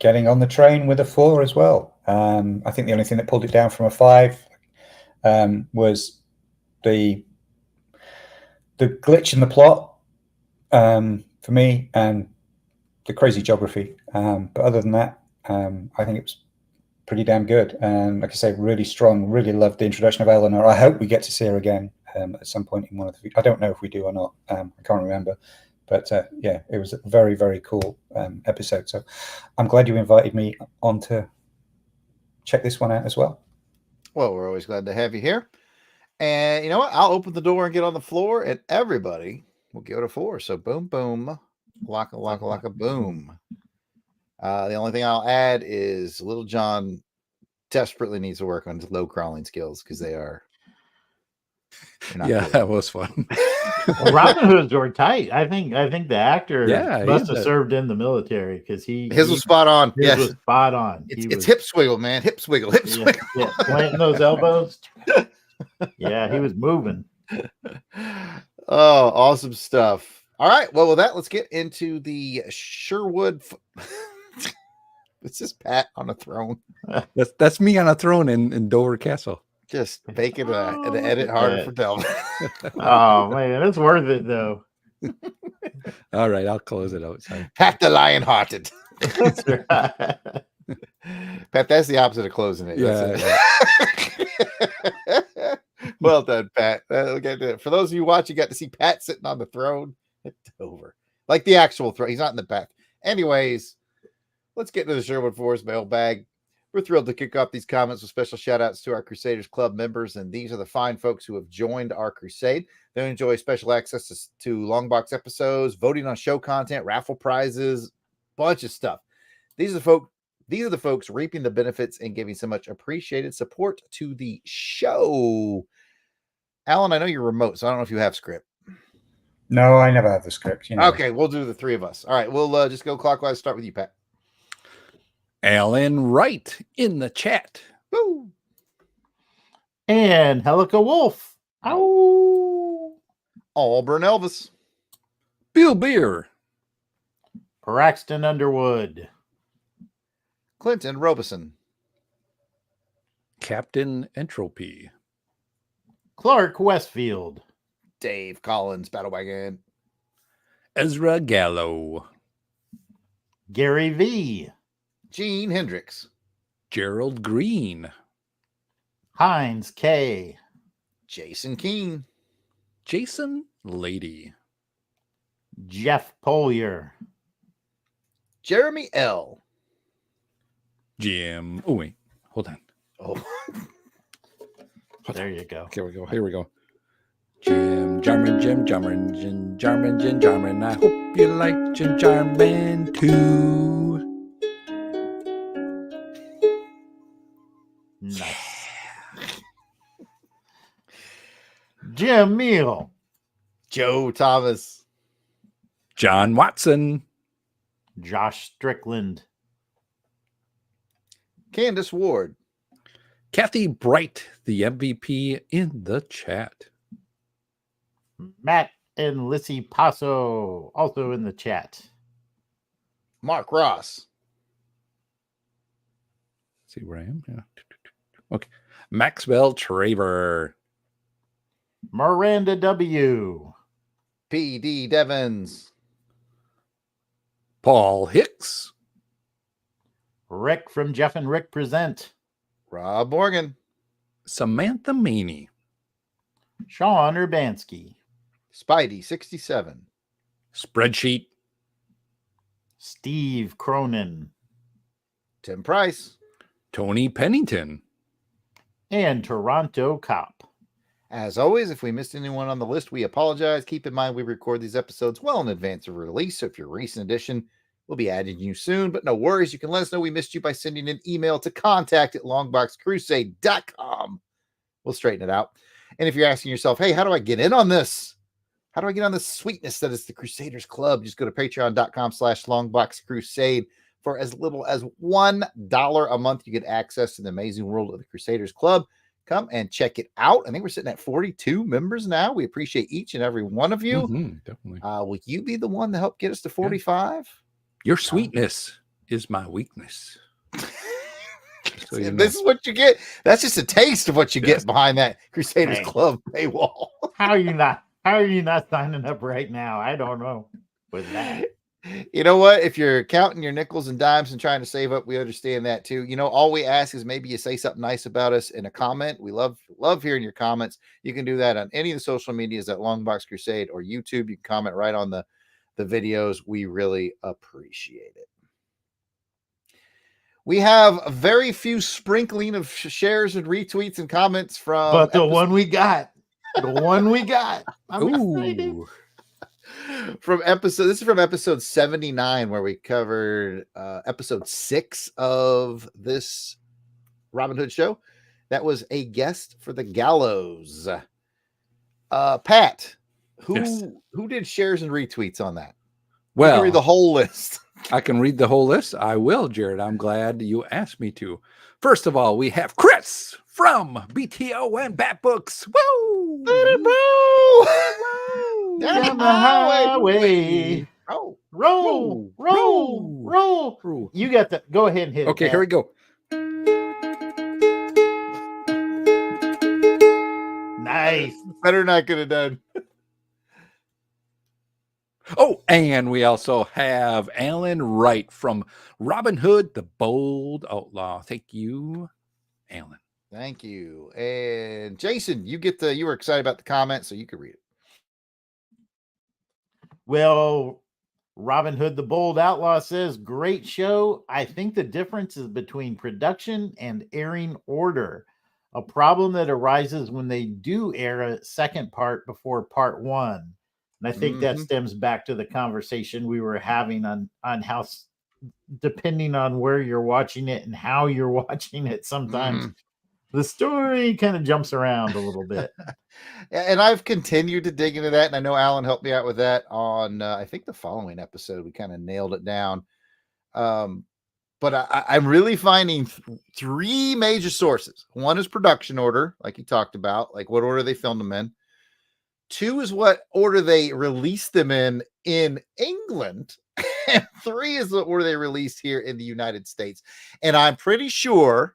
Getting on the train with a 4 as well. I think the only thing that pulled it down from a 5 was the glitch in the plot for me and the crazy geography. But other than that, I think it was pretty damn good. And like I say, really strong. Really loved the introduction of Elaeanor. I hope we get to see her again at some point in one of the. I don't know if we do or not. I can't remember. But yeah, it was a very, very cool episode. So I'm glad you invited me on to check this one out as well. Well, we're always glad to have you here. And you know what? I'll open the door and get on the floor, and everybody will give it a 4. So boom, boom, locka, boom. The only thing I'll add is Little John desperately needs to work on his low crawling skills because they are. Yeah, good. That was fun. Well, Robin Hood's were tight. I think the actor must have served in the military because his was spot on. His was spot on. It's hip swiggle, man. Hip swiggle. Yeah, planting those elbows. Yeah, he was moving. Oh, awesome stuff. All right. Well, with that, let's get into the Sherwood. It's just Pat on a throne. That's me on a throne in Dover Castle. Just making the edit harder for Delvin. Oh man, it's worth it though. All right, I'll close it out. Sorry. Pat the Lion-hearted. That's right. Pat, that's the opposite of closing it. Yeah, Well done, Pat. For those of you watching, you got to see Pat sitting on the throne. It's over. Like the actual throne. He's not in the back. Anyways, let's get into the Sherwood Forest mailbag. We're thrilled to kick off these comments with special shout outs to our Crusaders Club members. And these are the fine folks who have joined our crusade. They enjoy special access to Longbox episodes, voting on show content, raffle prizes, bunch of stuff. These are the folks reaping the benefits and giving so much appreciated support to the show. Alan, I know you're remote, so I don't know if you have script. No, I never have the script. You know. Okay, we'll do the three of us. All right, we'll just go clockwise. Start with you, Pat. Alan Wright in the chat. Woo! And Helica Wolf. Ow. Auburn Elvis. Bill Beer. Braxton Underwood. Clinton Robeson. Captain Entropy. Clark Westfield. Dave Collins, Battle Wagon. Ezra Gallo. Gary V. Gene Hendricks. Gerald Green. Heinz K. Jason Keene. Jason Lady. Jeff Polier. Jeremy L. Jim. Oh, wait. Hold on. Oh, There you go. Here we go. Jim Jarman. I hope you like Jim Jarman too. Nice. Jim Meal. Joe Thomas. John Watson. Josh Strickland. Candace Ward. Kathy Bright, the MVP in the chat. Matt and Lissy Paso also in the chat. Mark Ross. See where I am? Yeah. Okay. Maxwell Traver. Miranda W. P.D. Devons. Paul Hicks. Rick from Jeff and Rick Present. Rob Morgan. Samantha Meany. Sean Urbanski. Spidey 67. Spreadsheet. Steve Cronin. Tim Price. Tony Pennington. And Toronto Cop. As always, if we missed anyone on the list, we apologize. Keep in mind we record these episodes well in advance of release, so if you're a recent addition, we'll be adding you soon. But no worries, you can let us know we missed you by sending an email to contact@longboxcrusade.com. We'll straighten it out. And if you're asking yourself, hey, how do I get in on this? How do I get on this sweetness that is the Crusaders Club? Just go to patreon.com/longboxcrusade. For as little as $1 a month, you get access to the amazing world of the Crusaders Club. Come and check it out. I think we're sitting at 42 members now. We appreciate each and every one of you. Definitely. Will you be the one to help get us to 45? Your sweetness is my weakness. So you know. This is what you get. That's just a taste of what you get behind that Crusaders Hey. Club paywall. How are you not signing up right now? I don't know with that. You know what? If you're counting your nickels and dimes and trying to save up, we understand that too. You know, all we ask is maybe you say something nice about us in a comment. We love hearing your comments. You can do that on any of the social medias at Longbox Crusade or YouTube. You can comment right on the videos. We really appreciate it. We have a very few sprinkling of shares and retweets and comments from But the one we got. I'm excited. Ooh. This is from episode 79, where we covered episode 6 of this Robin Hood show. That was a guest for the Gallows. Pat, who did shares and retweets on that? Well, read the whole list. I can read the whole list. I will, Jared. I'm glad you asked me to. First of all, we have Chris from BTO and Bat Books. Woo! Let it roll! Down the highway. Oh, Roll. You got the go ahead and hit it. Okay, Pat. here we go. Nice. Better not could have done. Oh, and we also have Alan Wright from Robin Hood, the Bold Outlaw. Thank you, Alan. Thank you. And Jason, you were excited about the comment, so you could read it. Well, Robin Hood the Bold Outlaw says, great show. I think the difference is between production and airing order. A problem that arises when they do air a second part before part one. And I think that stems back to the conversation we were having on how, depending on where you're watching it and how you're watching it, sometimes the story kind of jumps around a little bit. And I've continued to dig into that. And I know Alan helped me out with that on, I think, the following episode. We kind of nailed it down. But I'm really finding three major sources. One is production order, like you talked about, like what order they filmed them in. Two is what order they released them in England. And three is what order they released here in the United States. And I'm pretty sure,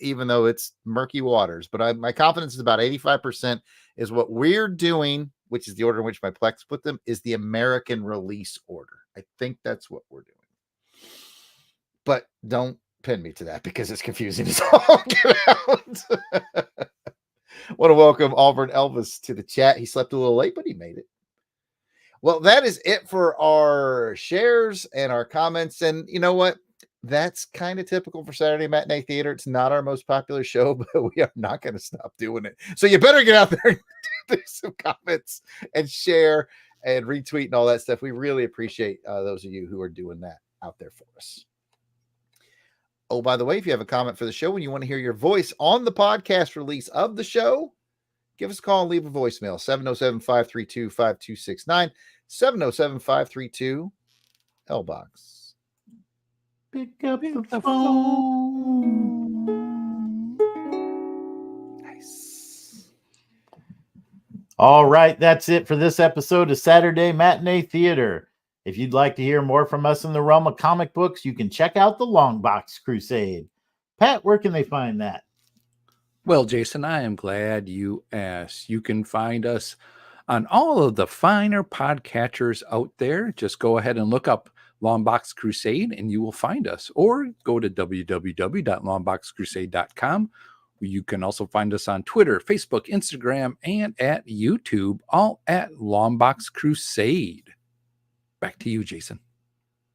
even though it's murky waters, but my confidence is about 85% is what we're doing, which is the order in which my Plex put them, is the American release order. I think that's what we're doing. But don't pin me to that because it's confusing as all get out. Want to welcome Auburn Elvis to the chat. He slept a little late, but he made it. Well, that is it for our shares and our comments. And you know what? That's kind of typical for Saturday Matinee Theater. It's not our most popular show, but we are not going to stop doing it. So you better get out there and do some comments and share and retweet and all that stuff. We really appreciate those of you who are doing that out there for us. Oh, by the way, if you have a comment for the show and you want to hear your voice on the podcast release of the show, give us a call and leave a voicemail. 707-532-5269, 707-532-LBOX. Pick up the phone. Nice. All right, that's it for this episode of Saturday Matinee Theater. If you'd like to hear more from us in the realm of comic books, you can check out the Longbox Crusade. Pat, where can they find that? Well, Jason, I am glad you asked. You can find us on all of the finer podcatchers out there. Just go ahead and look up Longbox Crusade and you will find us. Or go to www.longboxcrusade.com. You can also find us on Twitter, Facebook, Instagram, and at YouTube, all at Longbox Crusade. Back to you, Jason.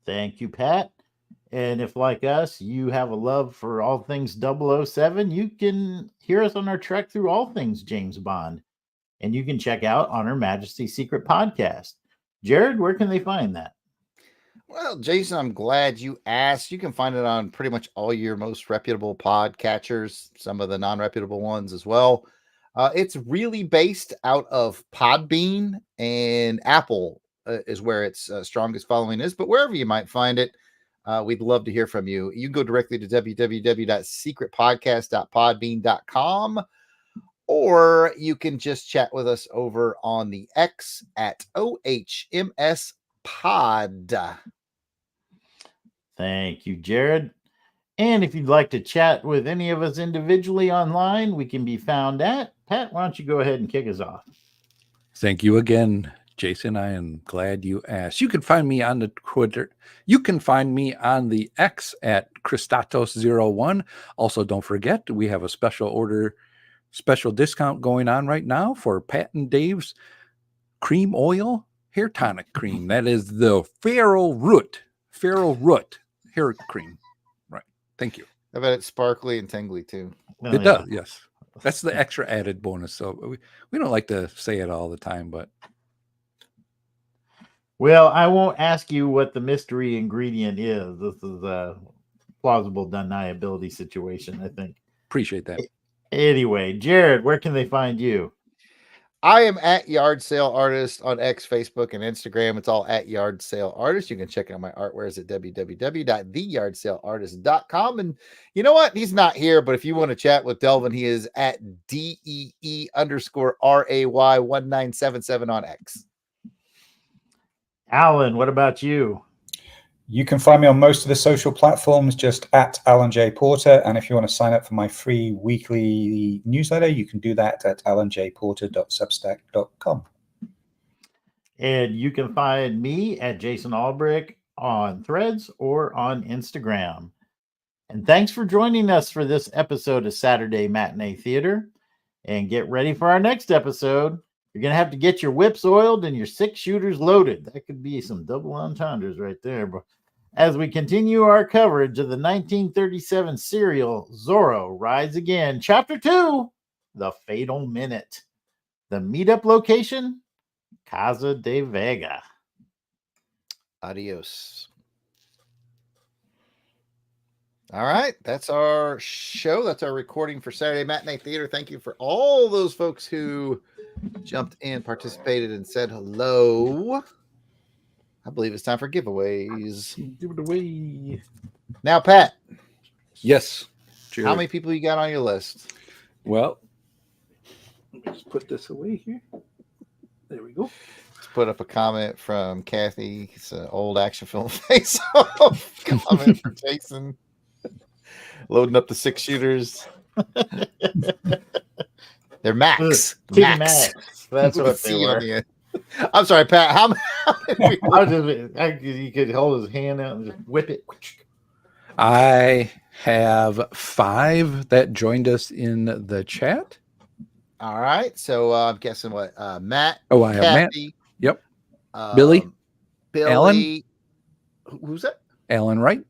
Thank you, Pat. And if, like us, you have a love for all things 007, you can hear us on our trek through all things James Bond. And you can check out On Her Majesty's Secret Podcast. Jared, where can they find that? Well, Jason, I'm glad you asked. You can find it on pretty much all your most reputable podcatchers, some of the non-reputable ones as well. It's really based out of Podbean, and Apple is where its strongest following is. But wherever you might find it, we'd love to hear from you. You can go directly to www.secretpodcast.podbean.com, or you can just chat with us over on the X at OHMS Pod. Thank you, Jared. And if you'd like to chat with any of us individually online, we can be found at Pat. Why don't you go ahead and kick us off? Thank you again, Jason. I am glad you asked. You can find me on the Twitter. You can find me on the X at Christatos01. Also, don't forget, we have a special discount going on right now for Pat and Dave's cream oil hair tonic cream. That is the Pharaoh Root hair cream. Right. Thank you. I bet it's sparkly and tingly too. Oh, It does, yes. That's the extra added bonus. So we don't like to say it all the time, but well, I won't ask you what the mystery ingredient is. This is a plausible deniability situation, I think. appreciate that. Anyway, Jared, where can they find you? I am at Yard Sale Artist on X, Facebook, and Instagram. It's all at Yard Sale Artist. You can check out my artwares at www.theyardsaleartist.com. And you know what? He's not here, but if you want to chat with Delvin, he is at DEE_RAY1977 on X. Alan, what about you? You can find me on most of the social platforms, just at Alan J. Porter. And if you want to sign up for my free weekly newsletter, you can do that at alanjporter.substack.com. And you can find me at Jason Albrick on Threads or on Instagram. And thanks for joining us for this episode of Saturday Matinee Theater. And get ready for our next episode. You're going to have to get your whips oiled and your 6-shooters loaded. That could be some double entendres right there. But as we continue our coverage of the 1937 serial Zorro Rides Again, Chapter 2, The Fatal Minute. The meetup location, Casa de Vega. Adios. All right, that's our show. That's our recording for Saturday Matinee Theater. Thank you for all those folks who jumped in, participated, and said hello. I believe it's time for giveaways. Give it away. Now, Pat, Yes. Jared. how many people you got on your list? Well, let me just put this away here. There we go. Let's put up a comment from Kathy. It's an old action film face off comment from Jason. Loading up the 6-shooters. They're Max. Kitty Max. That's what they were. I'm sorry, Pat. How many? You could hold his hand out and just whip it. I have 5 that joined us in the chat. All right. So I'm guessing what? Matt. Oh, I have Matt. Kathy, Yep. Billy. Billy. Who's that? Alan Wright.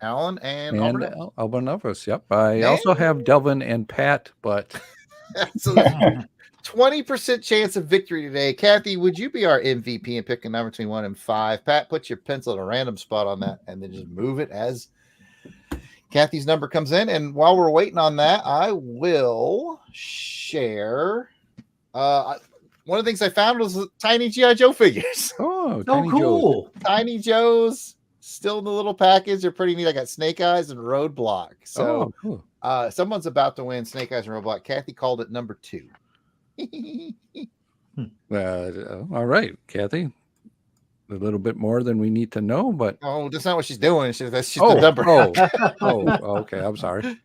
Alan and And Auburn. Alban Elvis. Yep. I Man. also have Delvin and Pat, but So 20% chance of victory today. Kathy, would you be our MVP and pick a number between 1 and 5? Pat, put your pencil at a random spot on that and then just move it as Kathy's number comes in. And while we're waiting on that, I will share. One of the things I found was tiny G.I. Joe figures. oh, Oh, Tiny Joe's. cool. Tiny Joe's still in the little package. They're pretty neat. I got Snake Eyes and Roadblock. So Oh, cool. someone's about to win Snake Eyes and Roadblock. Kathy called it number 2. All right, Kathy. A little bit more than we need to know, but Oh, that's not what she's doing. That's just the number. Okay. I'm sorry.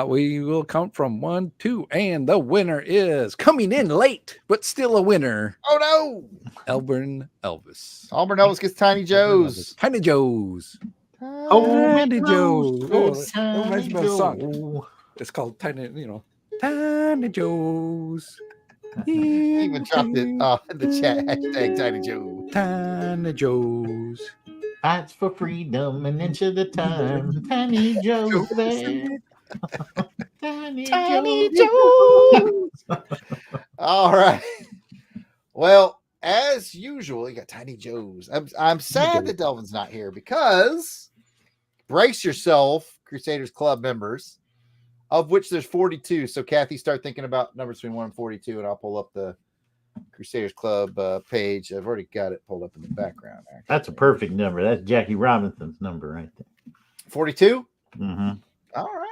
We will count from 1, 2, and the winner is coming in late, but still a winner. Oh no! Auburn Elvis. Auburn Elvis gets Tiny Joe's. Tiny Joe's. Tiny Tiny Joe's. Oh, that Tiny reminds me of a song. Joe. It's called Tiny, Tiny Joe's. He even dropped it in the chat. Hashtag Tiny Joe. Tiny Joe's. Fights for freedom an inch at a time. Tiny Joe there. Tiny Joe. All right. Well, as usual, you got Tiny Joe's. I'm sad that Delvin's not here because brace yourself, Crusaders Club members, of which there's 42. So Kathy, start thinking about numbers between 1 and 42, and I'll pull up the Crusaders Club page. I've already got it pulled up in the background. Actually. That's a perfect number. That's Jackie Robinson's number right there. 42. Mm-hmm. All right.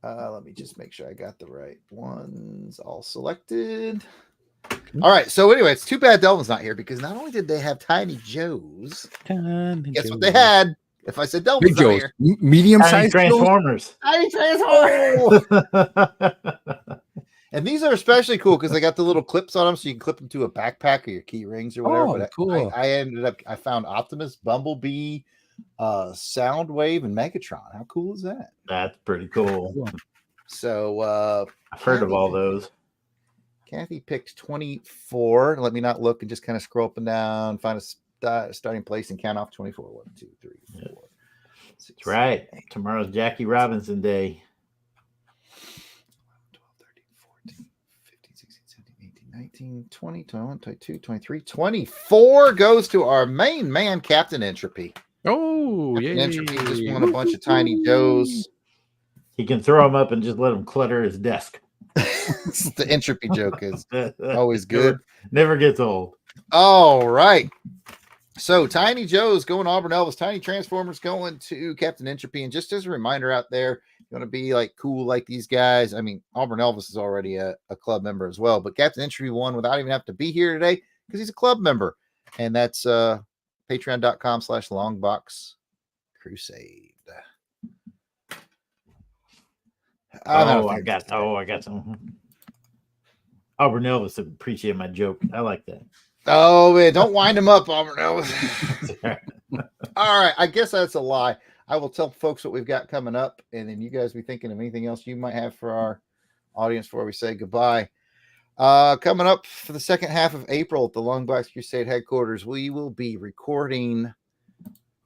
Let me just make sure I got the right ones all selected. All right. So anyway, it's too bad Delvin's not here because not only did they have Tiny Joe's, guess what they had? If I said Delvin's Big not Joe's. here, Medium-sized Tiny Joe's? Transformers. Tiny Transformers. And these are especially cool because they got the little clips on them, so you can clip them to a backpack or your key rings or whatever. Oh, But cool. I found Optimus, Bumblebee, Soundwave, and Megatron. How cool is that? That's pretty cool. So I've heard of all those. Kathy picked 24. Let me not look and just kind of scroll up and down, find a starting place and count off 24. 1, 2, 3, 4. 6, That's right. Tomorrow's Jackie Robinson Day. 12, 13, 14, 15, 16, 17, 18, 19, 20, 21, 22, 23, 24 goes to our main man, Captain Entropy. Oh, Captain yeah. Entropy just won a bunch of Tiny Joes. He can throw them up and just let him clutter his desk. The Entropy joke is always good. Never gets old. All right. So Tiny Joe's going to Auburn Elvis. Tiny Transformers going to Captain Entropy. And just as a reminder out there, you want to be like cool like these guys. I mean, Auburn Elvis is already a club member as well, but Captain Entropy won without even having to be here today because he's a club member. And that's Patreon.com/Longbox Crusade. I got some. Auburn Elvis appreciate my joke. I like that. Oh man, don't wind him up, Auburn Elvis. All right, I guess that's a lie. I will tell folks what we've got coming up, and then you guys be thinking of anything else you might have for our audience before we say goodbye. Coming up for the second half of April at the Longbox Crusade headquarters, we will be recording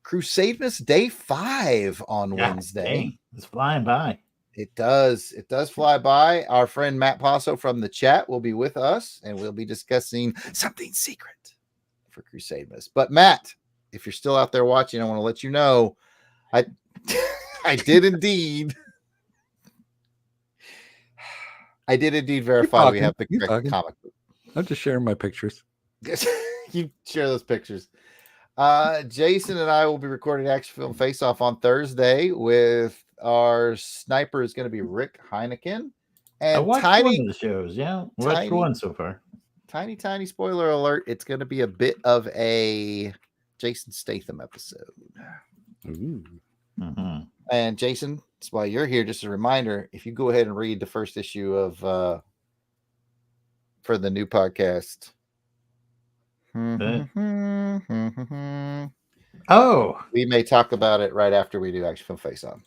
Crusademas Day 5 on Wednesday. Dang, it's flying by. It does fly by. Our friend Matt Passo from the chat will be with us, and we'll be discussing something secret for Crusademas. But Matt, if you're still out there watching, I want to let you know I did indeed verify we have the correct comic book. I'm just sharing my pictures. You share those pictures. Jason and I will be recording Action Film Face Off on Thursday with our sniper is going to be Rick Heineken. And I watched one of the shows. Yeah, watched one so far. Tiny spoiler alert. It's going to be a bit of a Jason Statham episode. Ooh. Mm-hmm. And Jason, that's why you're here. Just a reminder, if you go ahead and read the first issue of for the new podcast. Oh, we may talk about it right after we do Action Film Face On.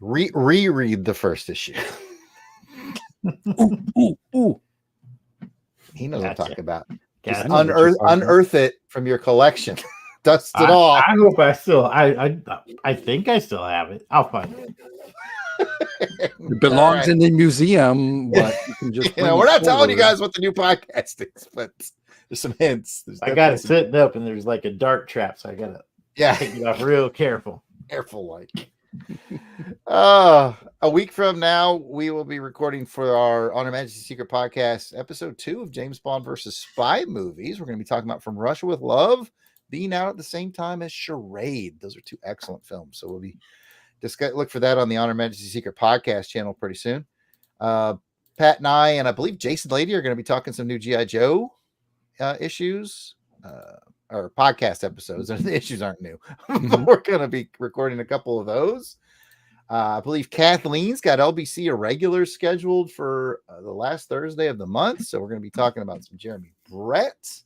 Reread the first issue. Ooh. He knows what I'm talking about. Just Gotcha. unearth it from your collection. Dust it off. I hope I think I still have it. I'll find it. It belongs in the museum, but you can just we're not telling you guys what the new podcast is, but there's some hints. I got it sitting up, and there's like a dart trap, so I gotta take it off real careful. Careful, like. A week from now, we will be recording for our On Her Majesty's Secret podcast, episode 2 of James Bond versus Spy movies. We're going to be talking about From Russia with Love being out at the same time as Charade. Those are 2 excellent films. So we'll be look for that on the On Her Majesty's Secret podcast channel pretty soon. Pat and I believe Jason Lady are going to be talking some new G.I. Joe issues. Or podcast episodes. The issues aren't new. We're going to be recording a couple of those. I believe Kathleen's got LBC Irregulars scheduled for the last Thursday of the month. So we're going to be talking about some Jeremy Brett.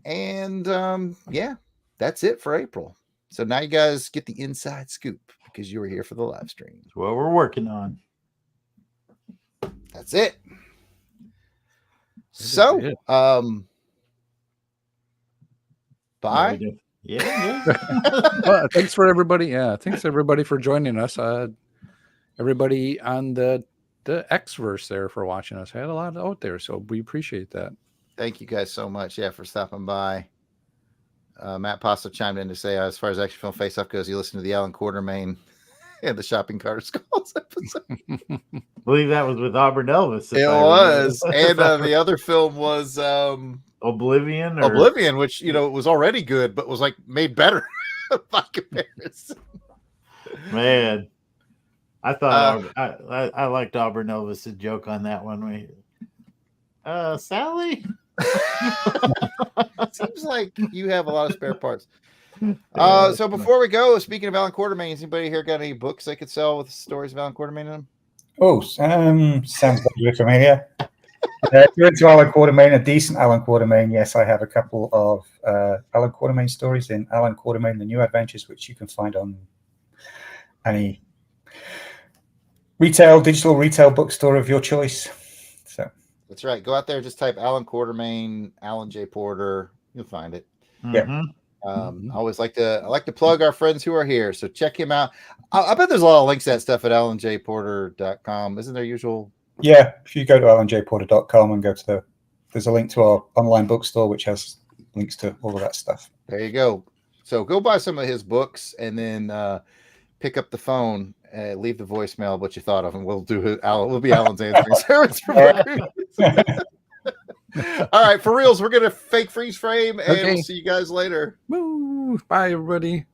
And that's it for April. So now you guys get the inside scoop because you were here for the live stream. That's what we're working on. That's it. So, bye. Yeah. Well, thanks for everybody. Yeah, thanks everybody for joining us. Everybody on the Xverse there for watching us. I had a lot out there, so we appreciate that. Thank you guys so much. Yeah, for stopping by. Matt Passo chimed in to say, as far as Action Film Face Off goes, you listen to the Alan Quartermain and the Shopping Cart Skulls episode. I believe that was with Auburn Elvis. It was, and the other film was Oblivion, which was already good, but was like made better by comparison. Man, I thought I liked Auburn Elvis' joke on that one. Sally. Seems like you have a lot of spare parts. So before we go, speaking of Alan Quartermain, has anybody here got any books they could sell with stories of Alan Quartermain in them? Oh, sounds good for me. Yeah. If you're into Alan Quartermain, a decent Alan Quartermain, yes, I have a couple of Alan Quartermain stories in Alan Quartermain: The New Adventures, which you can find on any digital retail bookstore of your choice. So that's right. Go out there, just type Alan Quartermain, Alan J. Porter, you'll find it. Yeah. I always like to plug our friends who are here, so check him out. I bet there's a lot of links to that stuff at alanjporter.com. Isn't there usual? Yeah, if you go to alanjporter.com and go to there's a link to our online bookstore which has links to all of that stuff. There you go. So go buy some of his books and then pick up the phone, leave the voicemail what you thought of, and we'll be Alan's answering service. All right, for reals, we're gonna fake freeze frame, and we'll see you guys later. Woo! Bye, everybody.